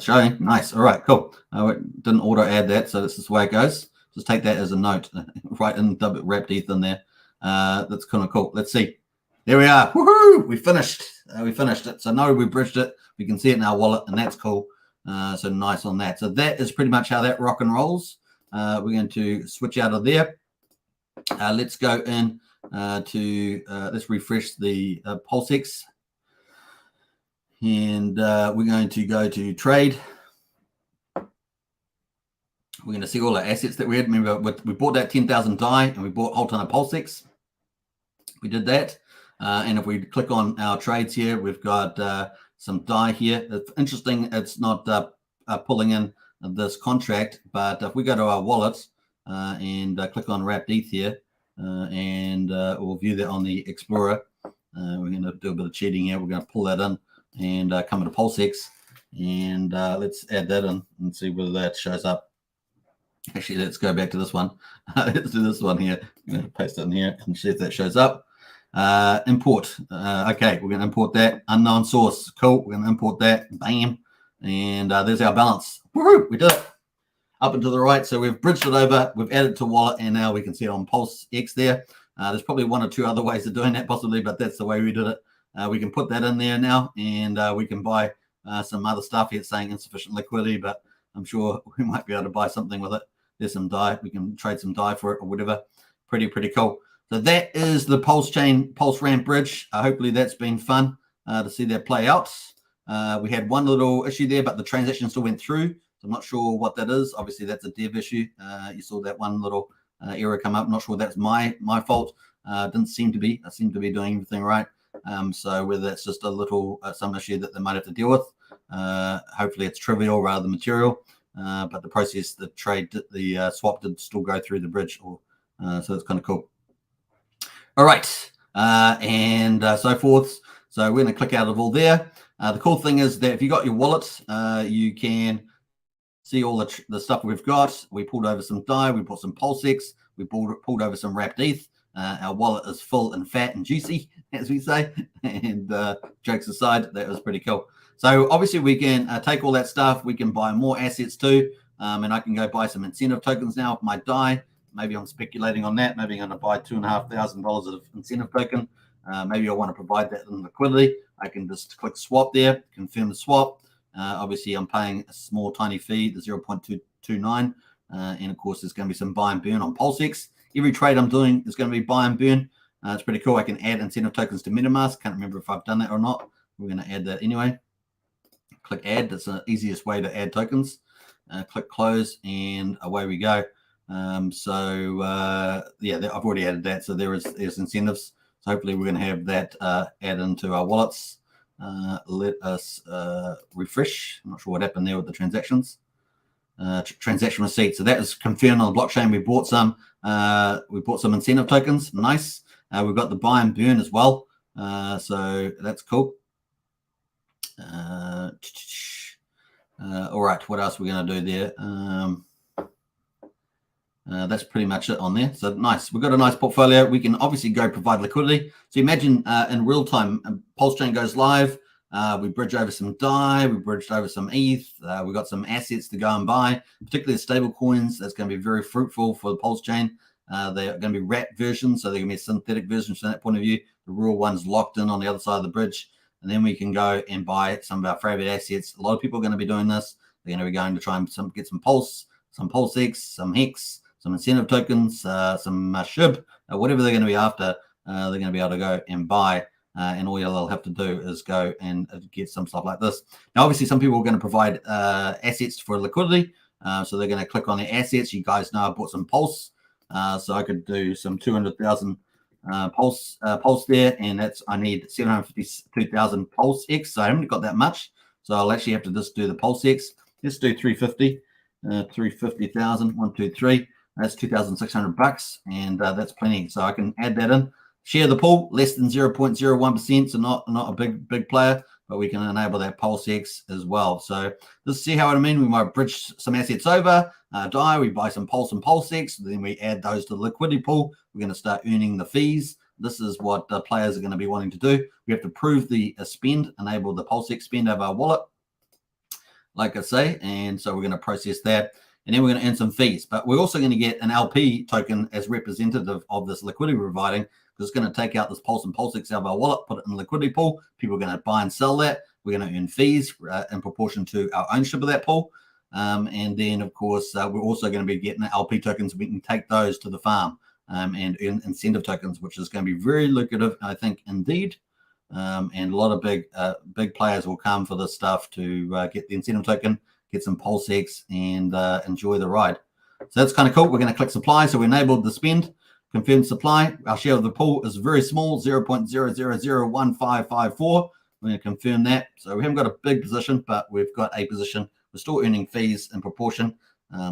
Showing. Nice. All right, cool. Didn't auto add that, so this is the way it goes. Just take that as a note. Right in double wrapped ETH in there. That's kind of cool. Let's see. There we are. Woohoo! We finished. We finished it. So now we bridged it. We can see it in our wallet, and that's cool. So nice on that. So that is pretty much how that rock and rolls. We're going to switch out of there. Let's go in to let's refresh the PulseX. And we're going to go to trade. We're going to see all our assets that we had. Remember, we bought that 10,000 DAI, and we bought a whole ton of PulseX. We did that. And if we click on our trades here, we've got some DAI here. It's interesting. It's not pulling in this contract, but if we go to our wallet and click on wrapped ETH here, and we'll view that on the Explorer. We're going to do a bit of cheating here. We're going to pull that in and come into PulseX, And let's add that in and see whether that shows up. Actually, let's go back to this one. Let's do this one here. I'm going to paste it in here and see if that shows up. Import. Okay, we're going to import that. Unknown source. Cool. We're going to import that. Bam. And there's our balance. Woohoo! We did it. Up and to the right. So we've bridged it over. We've added to wallet, and now we can see it on PulseX there. There's probably one or two other ways of doing that possibly, but that's the way we did it. We can put that in there now, and we can buy some other stuff here saying insufficient liquidity, but I'm sure we might be able to buy something with it. There's some DAI. We can trade some DAI for it or whatever. Pretty cool. So that is the PulseRamp bridge. Hopefully that's been fun to see that play out. We had one little issue there, but the transaction still went through. So I'm not sure what that is. Obviously, that's a dev issue. You saw that one little error come up. Not sure that's my fault. Didn't seem to be. I seem to be doing everything right. So whether that's just a little some issue that they might have to deal with. Hopefully it's trivial rather than material. But the process, the trade, the swap did still go through the bridge. So it's kind of cool. All right. And so forth. So we're going to click out of all there. The cool thing is that if you got your wallet, you can see all the stuff we've got. We pulled over some DAI. We bought some PulseX. We pulled over some wrapped ETH. Our wallet is full and fat and juicy, as we say. And jokes aside, that was pretty cool. So obviously we can take all that stuff. We can buy more assets too. And I can go buy some incentive tokens now with my DAI. Maybe I'm speculating on that. Maybe I'm going to buy $2,500 of incentive token. Maybe I want to provide that in liquidity. I can just click swap there, confirm the swap. Obviously, I'm paying a small, tiny fee, the 0.229. And of course, there's going to be some buy and burn on PulseX. Every trade I'm doing is going to be buy and burn. It's pretty cool. I can add incentive tokens to MetaMask. Can't remember if I've done that or not. We're going to add that anyway. Click add. That's the easiest way to add tokens. Click close, and away we go. Yeah, I've already added that. So there's incentives. So hopefully we're going to have that add into our wallets. Let us refresh. I'm not sure what happened there with the transactions. Transaction receipt. So that is confirmed on the blockchain. We bought some incentive tokens. Nice. We've got the buy and burn as well. So that's cool. All right. What else are we going to do there? That's pretty much it on there. So nice. We've got a nice portfolio. We can obviously go provide liquidity. So imagine in real time, PulseChain goes live. We bridge over some DAI. We bridged over some ETH. We've got some assets to go and buy, particularly the stable coins. That's going to be very fruitful for the PulseChain. They're going to be wrapped versions, so they're going to be synthetic versions from that point of view. The real one's locked in on the other side of the bridge. And then we can go and buy some of our favorite assets. A lot of people are going to be doing this. They're going to be going to try and get some Pulse, some PulseX, some Hex, some incentive tokens, some SHIB, whatever they're going to be after. They're going to be able to go and buy. And all they'll have to do is go and get some stuff like this. Now, obviously, some people are going to provide assets for liquidity. So they're going to click on their assets. You guys know I bought some Pulse. So I could do some 200,000 Pulse there. And I need 752,000 PulseX. So I haven't got that much. So I'll actually have to just do the PulseX. Let's do 350. 350,000. 1, 2, 3. That's $2,600. And that's plenty. So I can add that in. Share the pool, less than 0.01%, so not a big player, but we can enable that PulseX as well. So let's see how I mean. We might bridge some assets over, DAI, we buy some Pulse and PulseX, then we add those to the liquidity pool. We're going to start earning the fees. This is what players are going to be wanting to do. We have to prove the spend, enable the PulseX spend over our wallet, like I say, and so we're going to process that. And then we're going to earn some fees. But we're also going to get an LP token as representative of this liquidity providing, because it's going to take out this Pulse and PulseX out of our wallet, put it in the liquidity pool. People are going to buy and sell that. We're going to earn fees in proportion to our ownership of that pool. And then, of course, we're also going to be getting LP tokens. We can take those to the farm and earn incentive tokens, which is going to be very lucrative, I think, indeed. And a lot of big players will come for this stuff to get the incentive token, get some PulseX, and enjoy the ride. So that's kind of cool. We're going to click supply. So we enabled the spend, confirm supply. Our share of the pool is very small, 0.0001554. We're going to confirm that. So we haven't got a big position, but we've got a position. We're still earning fees in proportion.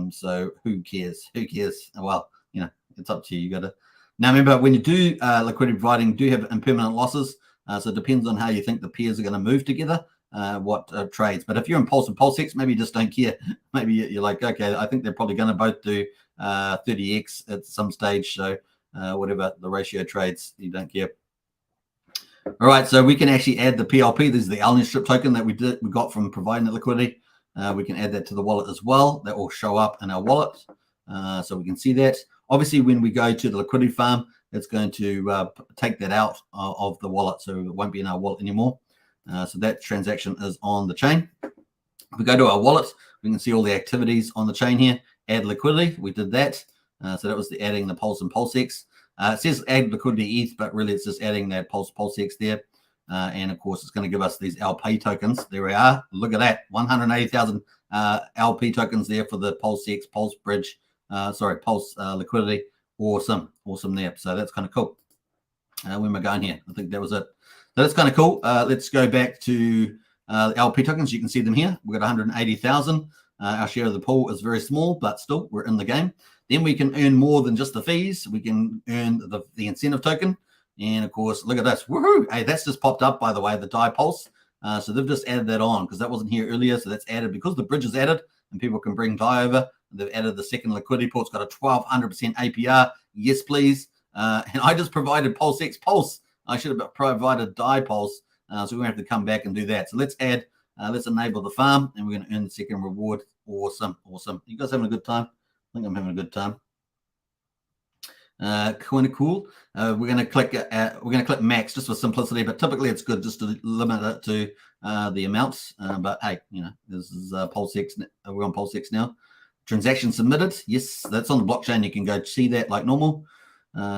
So who cares? Who cares? Well, it's up to you. You got to. Now remember, when you do liquidity providing, you do have impermanent losses. So it depends on how you think the pairs are going to move together. trades. But if you're in Pulse and PulseX, maybe you just don't care. Maybe you're like, okay, I think they're probably going to both do 30x at some stage. So whatever the ratio trades, you don't care. All right, so we can actually add the PLP. This is the Alien Strip token that we got from providing the liquidity. We can add that to the wallet as well. That will show up in our wallet, so we can see that. Obviously, when we go to the liquidity farm, it's going to take that out of the wallet, so it won't be in our wallet anymore. So that transaction is on the chain. If we go to our wallet, we can see all the activities on the chain here. Add liquidity, we did that. So that was the adding the Pulse and PulseX. It says add liquidity ETH, but really it's just adding that PulseX there. And of course, it's going to give us these LP tokens. There we are. Look at that, 180,000 LP tokens there for the PulseX, Pulse Bridge, Pulse liquidity. Awesome there. So that's kind of cool. Where am I going here? I think that was it. So that's kind of cool. Let's go back to the LP tokens. You can see them here. We've got 180,000. Our share of the pool is very small, but still, we're in the game. Then we can earn more than just the fees. We can earn the incentive token. And of course, look at this. Woohoo! Hey, that's just popped up, by the way, the DAI Pulse. So they've just added that on because that wasn't here earlier. So that's added because the bridge is added and people can bring DAI over. They've added the second liquidity pool. It's got a 1200% APR. Yes, please. And I just provided PulseX Pulse. I should have provided DAI Pulse. So we're going to have to come back and do that. So let's enable the farm and we're going to earn the second reward. Awesome. You guys having a good time? I think I'm having a good time. Kind of cool. We're going to click max just for simplicity, but typically it's good just to limit it to the amounts. But hey, this is PulseX. We're on PulseX now. Transaction submitted. Yes, that's on the blockchain. You can go see that like normal.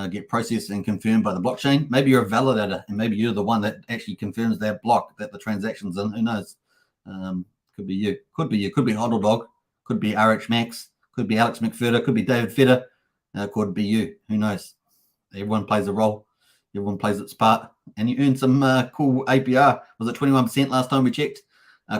Get processed and confirmed by the blockchain. Maybe you're a validator, and maybe you're the one that actually confirms that block that the transaction's in. Who knows? Could be you. Could be you. Could be Hodl Dog. Could be RH Max. Could be Alex McFedder. Could be David Fedder. Could be you. Who knows? Everyone plays a role. Everyone plays its part. And you earn some cool APR. Was it 21% last time we checked?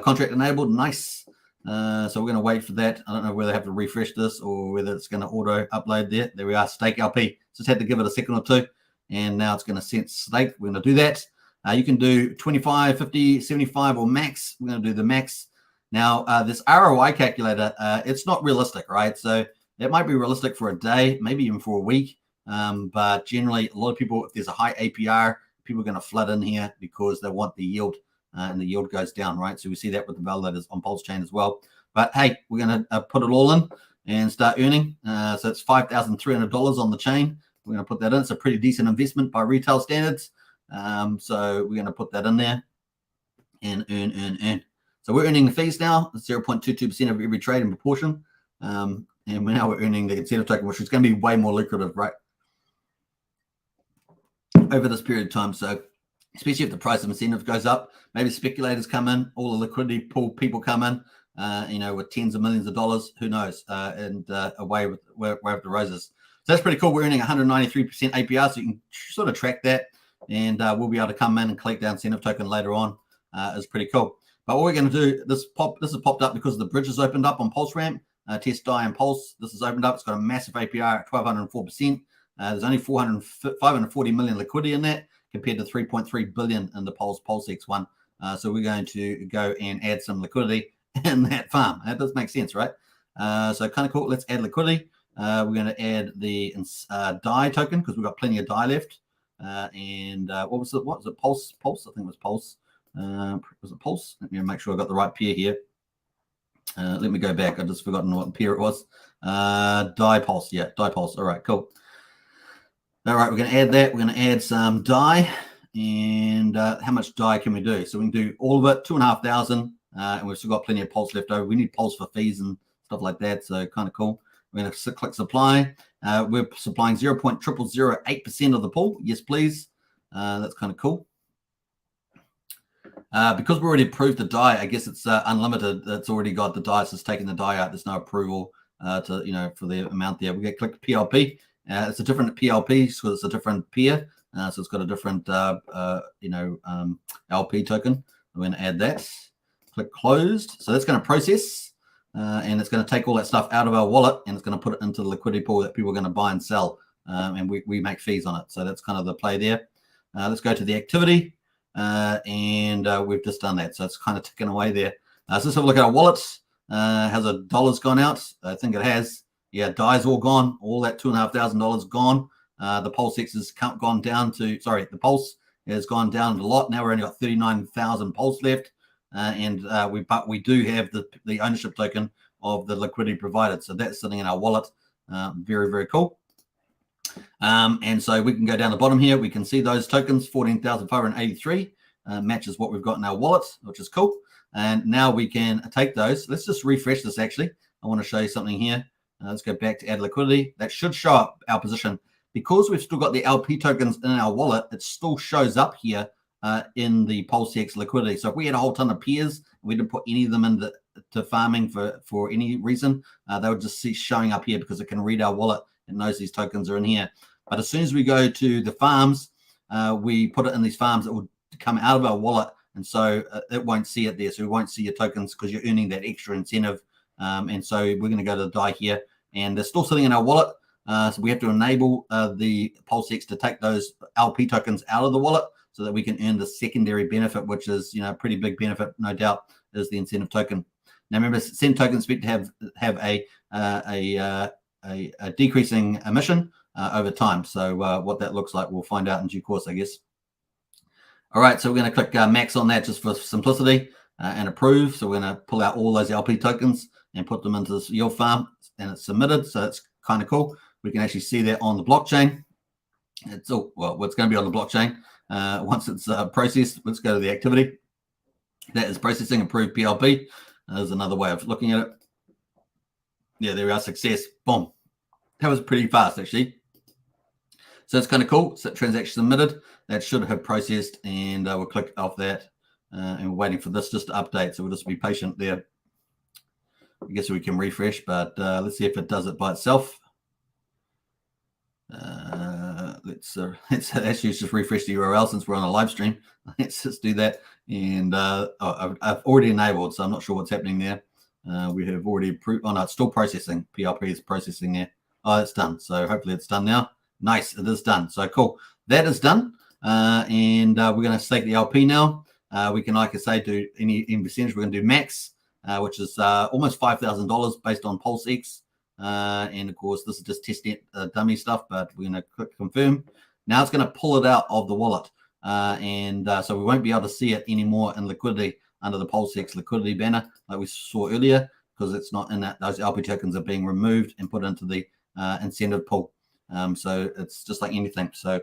Contract enabled. Nice. So we're going to wait for that. I don't know whether I have to refresh this or whether it's going to auto upload there. There we are. Stake LP. Just had to give it a second or two. And now it's going to sense stake. We're going to do that. You can do 25, 50, 75 or max. We're going to do the max. Now, this ROI calculator, it's not realistic, right? So it might be realistic for a day, maybe even for a week. But generally, a lot of people, if there's a high APR, people are going to flood in here because they want the yield. And the yield goes down, right? So we see that with the validators on Pulsechain as well. But hey, we're going to put it all in and start earning. So it's $5,300 on the chain. We're going to put that in. It's a pretty decent investment by retail standards. So we're going to put that in there and earn. So we're earning the fees now. 0.22% of every trade in proportion. And now we're earning the incentive token, which is going to be way more lucrative, right? Over this period of time. So especially if the price of incentive goes up, maybe speculators come in, all the liquidity pool people come in, with tens of millions of dollars, who knows, and away with the roses. So that's pretty cool. We're earning 193% APR, so you can sort of track that, and we'll be able to come in and collect our incentive token later on. Is pretty cool. But what we're going to do, this has popped up because the bridge has opened up on PulseRamp, Test DAI and Pulse. This has opened up. It's got a massive APR at 1204%. There's only 540 million liquidity in that, compared to 3.3 billion in the PulseX one. So we're going to go and add some liquidity in that farm. That does make sense, right? So kind of cool. Let's add liquidity. We're going to add the DAI token because we've got plenty of DAI left. And what was it? Pulse? I think it was Pulse. Was it Pulse? Let me make sure I got the right pair here. Let me go back. I've just forgotten what pair it was. DAI Pulse. Yeah, DAI Pulse. All right, cool. All right, we're going to add that. We're going to add some DAI. And how much DAI can we do? So we can do all of it, 2,500. And we've still got plenty of Pulse left over. We need Pulse for fees and stuff like that. So kind of cool. We're going to click supply. We're supplying 0.0008% of the pool. Yes, please. That's kind of cool. Because we already approved the DAI, I guess it's unlimited. It's already got the DAI. It's just taking the DAI out. There's no approval for the amount there. We get click PLP. It's a different PLP, so it's a different peer. So it's got a different, LP token. We're going to add that. Click closed. So that's going to process, and it's going to take all that stuff out of our wallet, and it's going to put it into the liquidity pool that people are going to buy and sell, and we make fees on it. So that's kind of the play there. Let's go to the activity. and we've just done that. So it's kind of ticking away there. So let's have a look at our wallets. Has a dollar's gone out? I think it has. Yeah, DAI's all gone. All that $2,500 gone. The PulseX has gone down to, sorry, the Pulse has gone down a lot. Now we're only got 39,000 Pulse left. But we do have the ownership token of the liquidity provided. So that's sitting in our wallet. Very, very cool. And so we can go down the bottom here. We can see those tokens, 14,583, matches what we've got in our wallet, which is cool. And now we can take those. Let's just refresh this actually. I want to show you something here. Let's go back to add liquidity. That should show up our position. Because we've still got the LP tokens in our wallet, it still shows up here in the PulseX liquidity. So if we had a whole ton of pairs, we didn't put any of them into farming for any reason, they would just see showing up here because it can read our wallet and knows these tokens are in here. But as soon as we go to the farms, we put it in these farms, it will come out of our wallet. And so it won't see it there. So we won't see your tokens because you're earning that extra incentive. And so we're going to go to the DAI here, and they're still sitting in our wallet. So we have to enable the PulseX to take those LP tokens out of the wallet so that we can earn the secondary benefit, which is, you know, a pretty big benefit, no doubt, is the incentive token. Now remember, incentive tokens expect to have a decreasing emission over time. So what that looks like, we'll find out in due course, I guess. All right, so we're going to click max on that just for simplicity and approve. So we're going to pull out all those LP tokens and put them into this yield farm, and it's submitted. So it's kind of cool. We can actually see that on the blockchain. It's all, well, what's going to be on the blockchain once it's processed. Let's go to the activity. That is processing approved PLP. There's another way of looking at it. Yeah, there we are, success. Boom. That was pretty fast, actually. So it's kind of cool. So transaction submitted. That should have processed, and we'll click off that. And we're waiting for this just to update. So we'll just be patient there. I guess we can refresh, but let's see if it does it by itself. Let's actually just refresh the URL since we're on a live stream. Let's just do that. And I've already enabled, so I'm not sure what's happening there. We have already approved. Oh no, it's still processing. PLP is processing there. Oh, it's done. So hopefully it's done now. Nice, it is done. So cool. That is done. And we're going to stake the LP now. We can, like I say, do any percentage. We're going to do max, which is almost $5,000 based on PulseX. And of course, this is just testnet dummy stuff, but we're going to click confirm. Now it's going to pull it out of the wallet. So we won't be able to see it anymore in liquidity under the PulseX liquidity banner like we saw earlier, because it's not in that. Those LP tokens are being removed and put into the incentive pool. So it's just like anything. So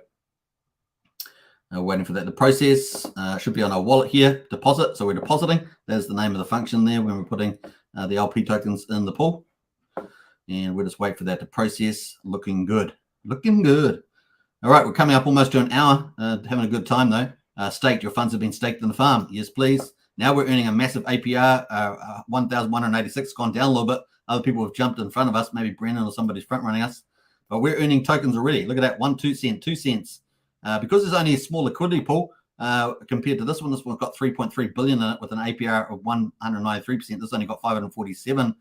waiting for that to process. Should be on our wallet here, deposit. So we're depositing. There's the name of the function there when we're putting the LP tokens in the pool. And we'll just wait for that to process. Looking good. Looking good. All right, we're coming up almost to an hour. Having a good time, though. Staked. Your funds have been staked in the farm. Yes, please. Now we're earning a massive APR. 1,186. Gone down a little bit. Other people have jumped in front of us. Maybe Brennan or somebody's front running us. But we're earning tokens already. Look at that. 1, 2 cent, 2 cents. Because there's only a small liquidity pool compared to this one's got 3.3 billion in it with an APR of 193%. This only got 547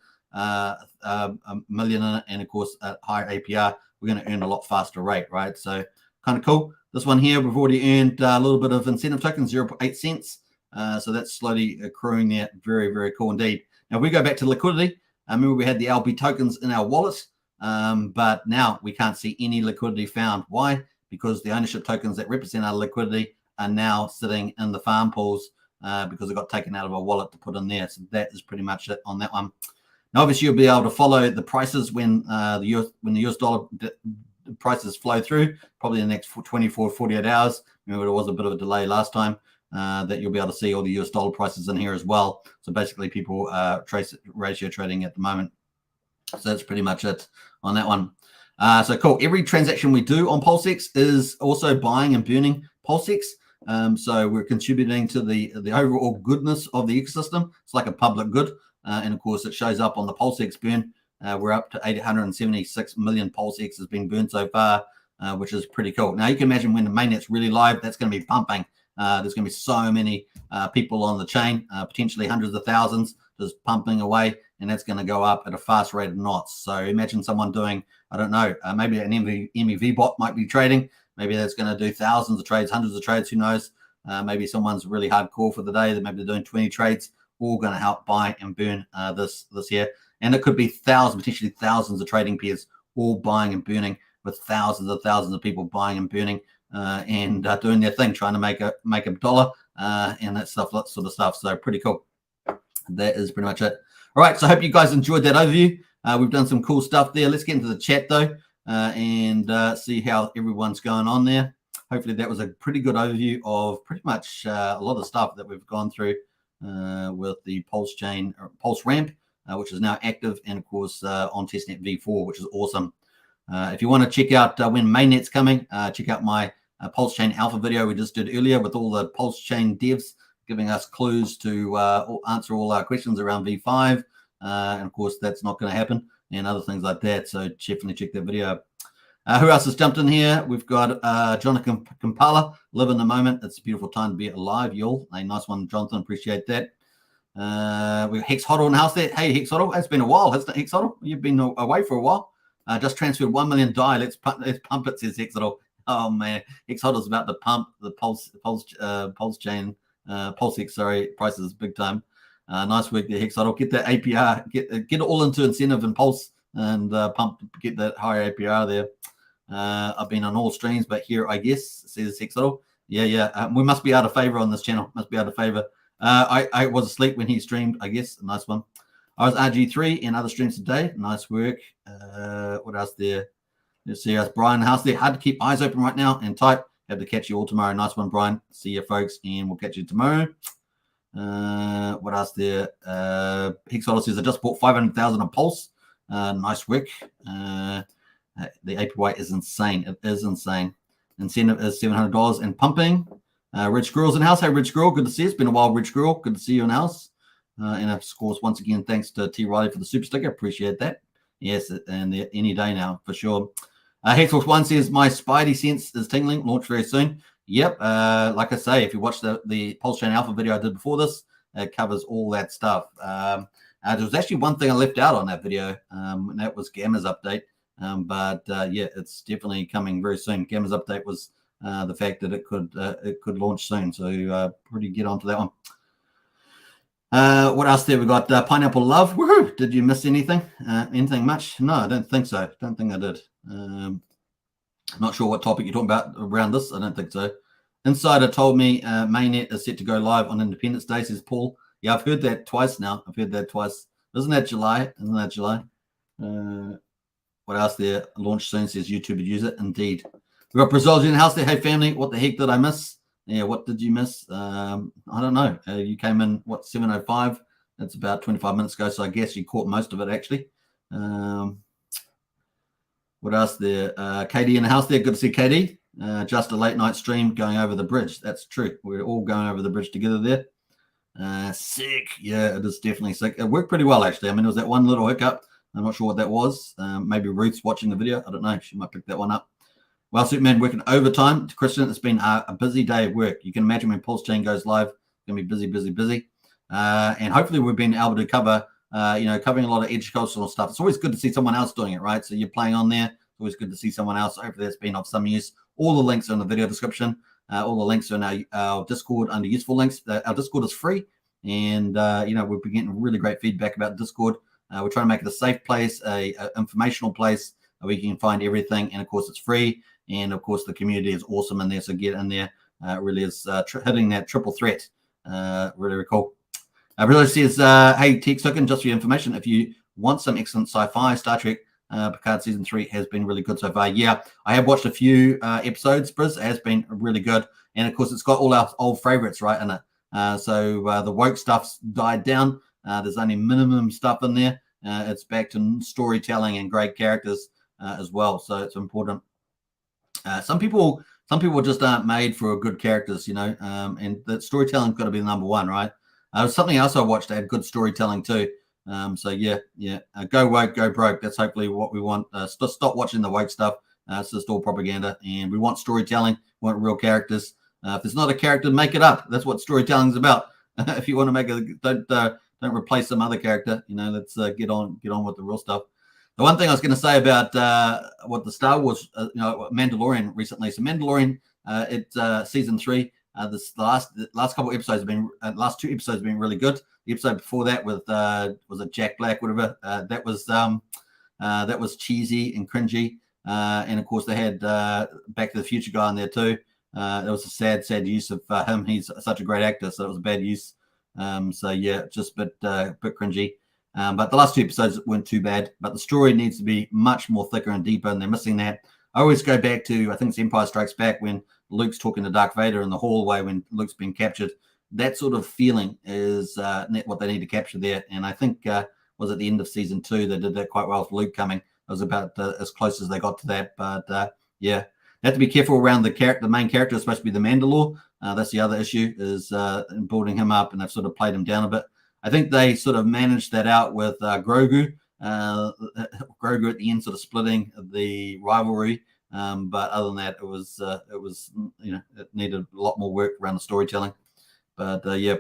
million in it, and of course at higher APR we're going to earn a lot faster rate, right? So kind of cool. This one here we've already earned a little bit of incentive token, 0.8 cents. So that's slowly accruing there. Very, very cool indeed. Now if we go back to liquidity, remember we had the LP tokens in our wallet, but now we can't see any liquidity found. Why? Because the ownership tokens that represent our liquidity are now sitting in the farm pools because they got taken out of our wallet to put in there. So that is pretty much it on that one. Now, obviously, you'll be able to follow the prices when the US dollar prices flow through, probably in the next 24, 48 hours. Remember, there was a bit of a delay last time that you'll be able to see all the US dollar prices in here as well. So basically, people trace ratio trading at the moment. So that's pretty much it on that one. So cool. Every transaction we do on PulseX is also buying and burning PulseX. So we're contributing to the overall goodness of the ecosystem. It's like a public good. And of course, it shows up on the PulseX burn. We're up to 876 million PulseX has been burned so far, which is pretty cool. Now, you can imagine when the mainnet's really live, that's going to be pumping. There's going to be so many people on the chain, potentially hundreds of thousands, just pumping away. And that's going to go up at a fast rate of knots. So imagine someone doing, I don't know, maybe an MEV bot might be trading. Maybe that's going to do thousands of trades, hundreds of trades, who knows. maybe someone's really hardcore for the day, that maybe they're doing 20 trades, all going to help buy and burn this here. And it could be thousands, potentially thousands of trading pairs all buying and burning, with thousands of people buying and burning and doing their thing, trying to make a dollar and that sort of stuff. So pretty cool. That is pretty much it. All right, so I hope you guys enjoyed that overview. We've done some cool stuff there. Let's get into the chat though and see how everyone's going on there. Hopefully that was a pretty good overview of pretty much a lot of stuff that we've gone through with the Pulsechain PulseRamp, which is now active, and of course on Testnet v4, which is awesome. If you want to check out when mainnet's coming, check out my Pulsechain alpha video we just did earlier with all the Pulsechain devs giving us clues to answer all our questions around v5. And of course, that's not going to happen, and other things like that. So definitely check that video. Who else has jumped in here? We've got Jonathan Kampala. Live in the moment. It's a beautiful time to be alive, y'all. A nice one, Jonathan. Appreciate that. We've got Hex Hoddle in the house there. Hey, Hex Hoddle. It's been a while, hasn't it, Hex Hoddle? You've been away for a while. Just transferred 1 million DAI. Let's pump it, says Hex Hoddle. Oh, man. Hex Hoddle's about to pump the Pulsechain, PulseX, sorry, prices big time. Nice work there, Hex Hoddle. Get that APR, get it all into incentive and Pulse, and get that higher APR there. I've been on all streams, but here, I guess, says Hex Hoddle. Yeah. We must be out of favor on this channel. Must be out of favor. I was asleep when he streamed, I guess. Nice one. I was RG3 in other streams today. Nice work. What else there? Let's see. Brian House there. Hard to keep eyes open right now and tight. Have to catch you all tomorrow. Nice one, Brian. See you, folks, and we'll catch you tomorrow. What else there? Hex Hoddle says I just bought 500,000 on Pulse. Nice work. The APY is insane. It is insane. Incentive is $700 and pumping. Rich Squirrel's in house. Hey, Rich Squirrel. Good to see you. It's been a while, Rich Squirrel. Good to see you in house. And of course, once again, thanks to T. Riley for the super sticker. Appreciate that. Yes, and any day now, for sure. Hexworks 1 says, my Spidey sense is tingling. Launch very soon. Yep. Like I say, if you watch the Pulsechain Alpha video I did before this, it covers all that stuff. There was actually one thing I left out on that video, and that was Gamma's update. Yeah, it's definitely coming very soon. Gamma's update was the fact that it could launch soon. So pretty get onto that one. What else there? We got Pineapple Love. Woohoo! Did you miss anything? Anything much? No, I don't think so. Don't think I did. Not sure what topic you're talking about around this. I don't think so. Insider told me mainnet is set to go live on Independence Day, says Paul. Yeah, I've heard that twice now. I've heard that twice. Isn't that July? What else there? Launch soon, says YouTube user. Indeed. We've got Brazil in the house there. Hey, family. What the heck did I miss? Yeah, what did you miss? I don't know. You came in, what, 7:05? That's about 25 minutes ago, so I guess you caught most of it, actually. What else there? KD in the house there. Good to see KD. Just a late night stream going over the bridge. That's true. We're all going over the bridge together there. Sick. Yeah, it is definitely sick. It worked pretty well, actually. I mean, it was that one little hiccup. I'm not sure what that was. Maybe Ruth's watching the video. I don't know. She might pick that one up. Well, Superman working overtime. Christian, it's been a busy day of work. You can imagine when Pulsechain goes live, it's going to be busy. And hopefully we've been able to cover, covering a lot of educational stuff. It's always good to see someone else doing it, right? So you're playing on there. It's always good to see someone else. Hopefully that's been of some use. All the links are in the video description. All the links are in our Discord under useful links. Our Discord is free. And, we've been getting really great feedback about Discord. We're trying to make it a safe place, a informational place where you can find everything. And, of course, it's free. And, of course, the community is awesome in there. So get in there. It really is hitting that triple threat. Really cool. Really says, hey, Hex Token, just for your information, if you want some excellent sci-fi, Star Trek, Picard Season 3 has been really good so far. Yeah, I have watched a few episodes, Briz. It has been really good. And, of course, it's got all our old favorites right in it. So the woke stuff's died down. There's only minimum stuff in there. It's back to storytelling and great characters as well. So it's important. Some people just aren't made for good characters, and the storytelling's got to be the number one, right? Something else I watched that had good storytelling too. So yeah. Go woke, go broke. That's hopefully what we want. Stop watching the woke stuff. It's just all propaganda, and we want storytelling. We want real characters. If there's not a character, make it up. That's what storytelling is about. If you want to make it, don't replace some other character. Let's get on with the real stuff. The one thing I was going to say about what the Star Wars, Mandalorian recently. So Mandalorian, Season 3 The last couple of episodes have been, last 2 episodes have been really good. The episode before that with was it Jack Black, whatever, that was cheesy and cringy. And of course they had Back to the Future guy in there too. It was a sad use of him. He's such a great actor, so it was a bad use. So yeah, just a bit cringy. But the last 2 episodes weren't too bad. But the story needs to be much more thicker and deeper, and they're missing that. I always go back to, I think it's Empire Strikes Back, when Luke's talking to Darth Vader in the hallway when Luke's been captured. That sort of feeling is what they need to capture there. And I think was at the end of season 2 they did that quite well with Luke coming. It was about as close as they got to that. But yeah, they have to be careful around the main character is supposed to be the Mandalore. That's the other issue, is building him up, and they've sort of played him down a bit. I think they sort of managed that out with Grogu. Grogu at the end sort of splitting the rivalry. But other than that, it was it needed a lot more work around the storytelling. But yeah,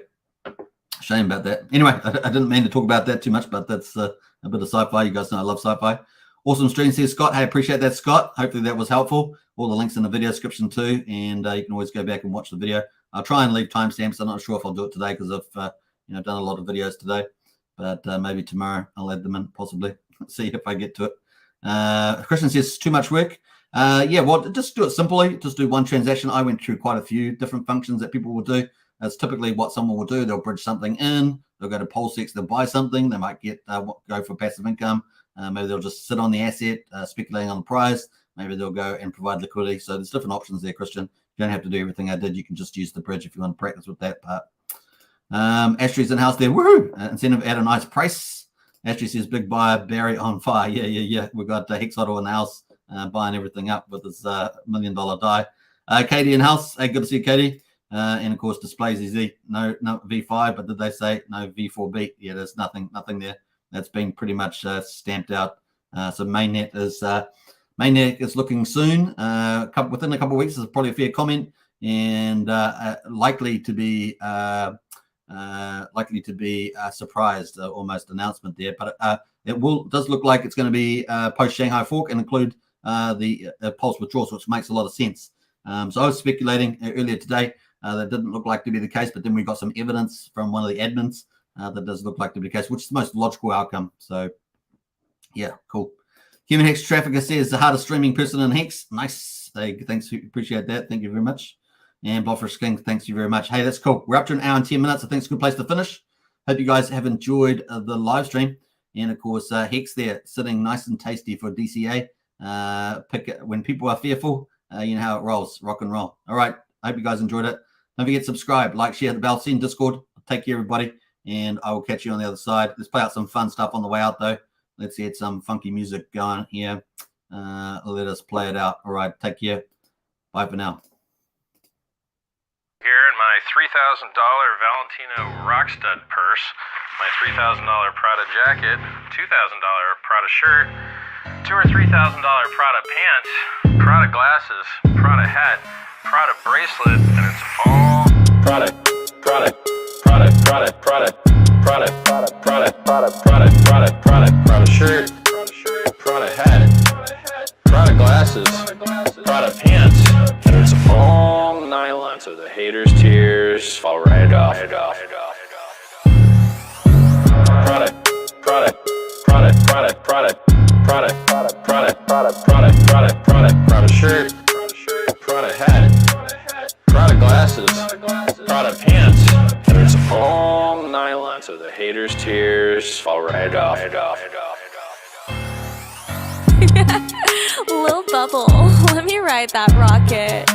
shame about that. Anyway, I didn't mean to talk about that too much, but that's a bit of sci-fi. You guys know I love sci-fi. Awesome stream, says Scott. Hey, appreciate that, Scott. Hopefully that was helpful. All the links in the video description too, and you can always go back and watch the video. I'll try and leave timestamps. I'm not sure if I'll do it today because I've done a lot of videos today, but maybe tomorrow I'll add them in, possibly. See if I get to it. Christian says too much work. Yeah, well, just do it simply. Just do one transaction. I went through quite a few different functions that people will do. That's typically what someone will do. They'll bridge something in. They'll go to PulseX. They'll buy something. They might go for passive income. Maybe they'll just sit on the asset, speculating on the price. Maybe they'll go and provide liquidity. So there's different options there, Christian. You don't have to do everything I did. You can just use the bridge if you want to practice with that part. Ashley's in house there. Woohoo! Incentive at a nice price. Ashley says big buyer, Barry on fire. Yeah. We've got Hex in the house, buying everything up with his $1 million die. Katie in house. Hey, good to see you, Katie. And of course, displays is no V5, but did they say no V4B? Yeah, there's nothing there. That's been pretty much stamped out. So mainnet is looking soon. Within a couple of weeks, is probably a fair comment, and likely to be surprised almost announcement there. But does look like it's going to be post Shanghai fork and include the pulse withdrawals, which makes a lot of sense. So I was speculating earlier today that didn't look like to be the case, but then we got some evidence from one of the admins that does look like to be the case, which is the most logical outcome. So yeah, cool. Human Hex Trafficker says the hardest streaming person in Hex. Nice. Hey, thanks. Appreciate that. Thank you very much. And Bloffer King, thanks you very much. Hey, that's cool. We're up to an hour and 10 minutes. I think it's a good place to finish. Hope you guys have enjoyed the live stream. And of course, Hex there sitting nice and tasty for DCA. When people are fearful, you know how it rolls. Rock and roll. All right. I hope you guys enjoyed it. Don't forget to subscribe, like, share the bell, see in Discord. Take care, everybody. And I will catch you on the other side. Let's play out some fun stuff on the way out, though. Let's get some funky music going here. Let us play it out. All right. Take care. Bye for now. Here in my $3,000 Valentino Rockstud purse, my $3,000 Prada jacket, $2,000 Prada shirt, $2,000 or $3,000 Prada pants, Prada glasses, Prada hat, Prada bracelet, and it's all Prada shirt, Prada hat, Prada glasses, Prada pants, and it's all nylon, so the haters' tears fall right off. Prada shirt, Prada hat, Prada glasses, Prada pants, and it's all nylon, so the haters' tears fall right off. Lil Bubble, let me ride that rocket.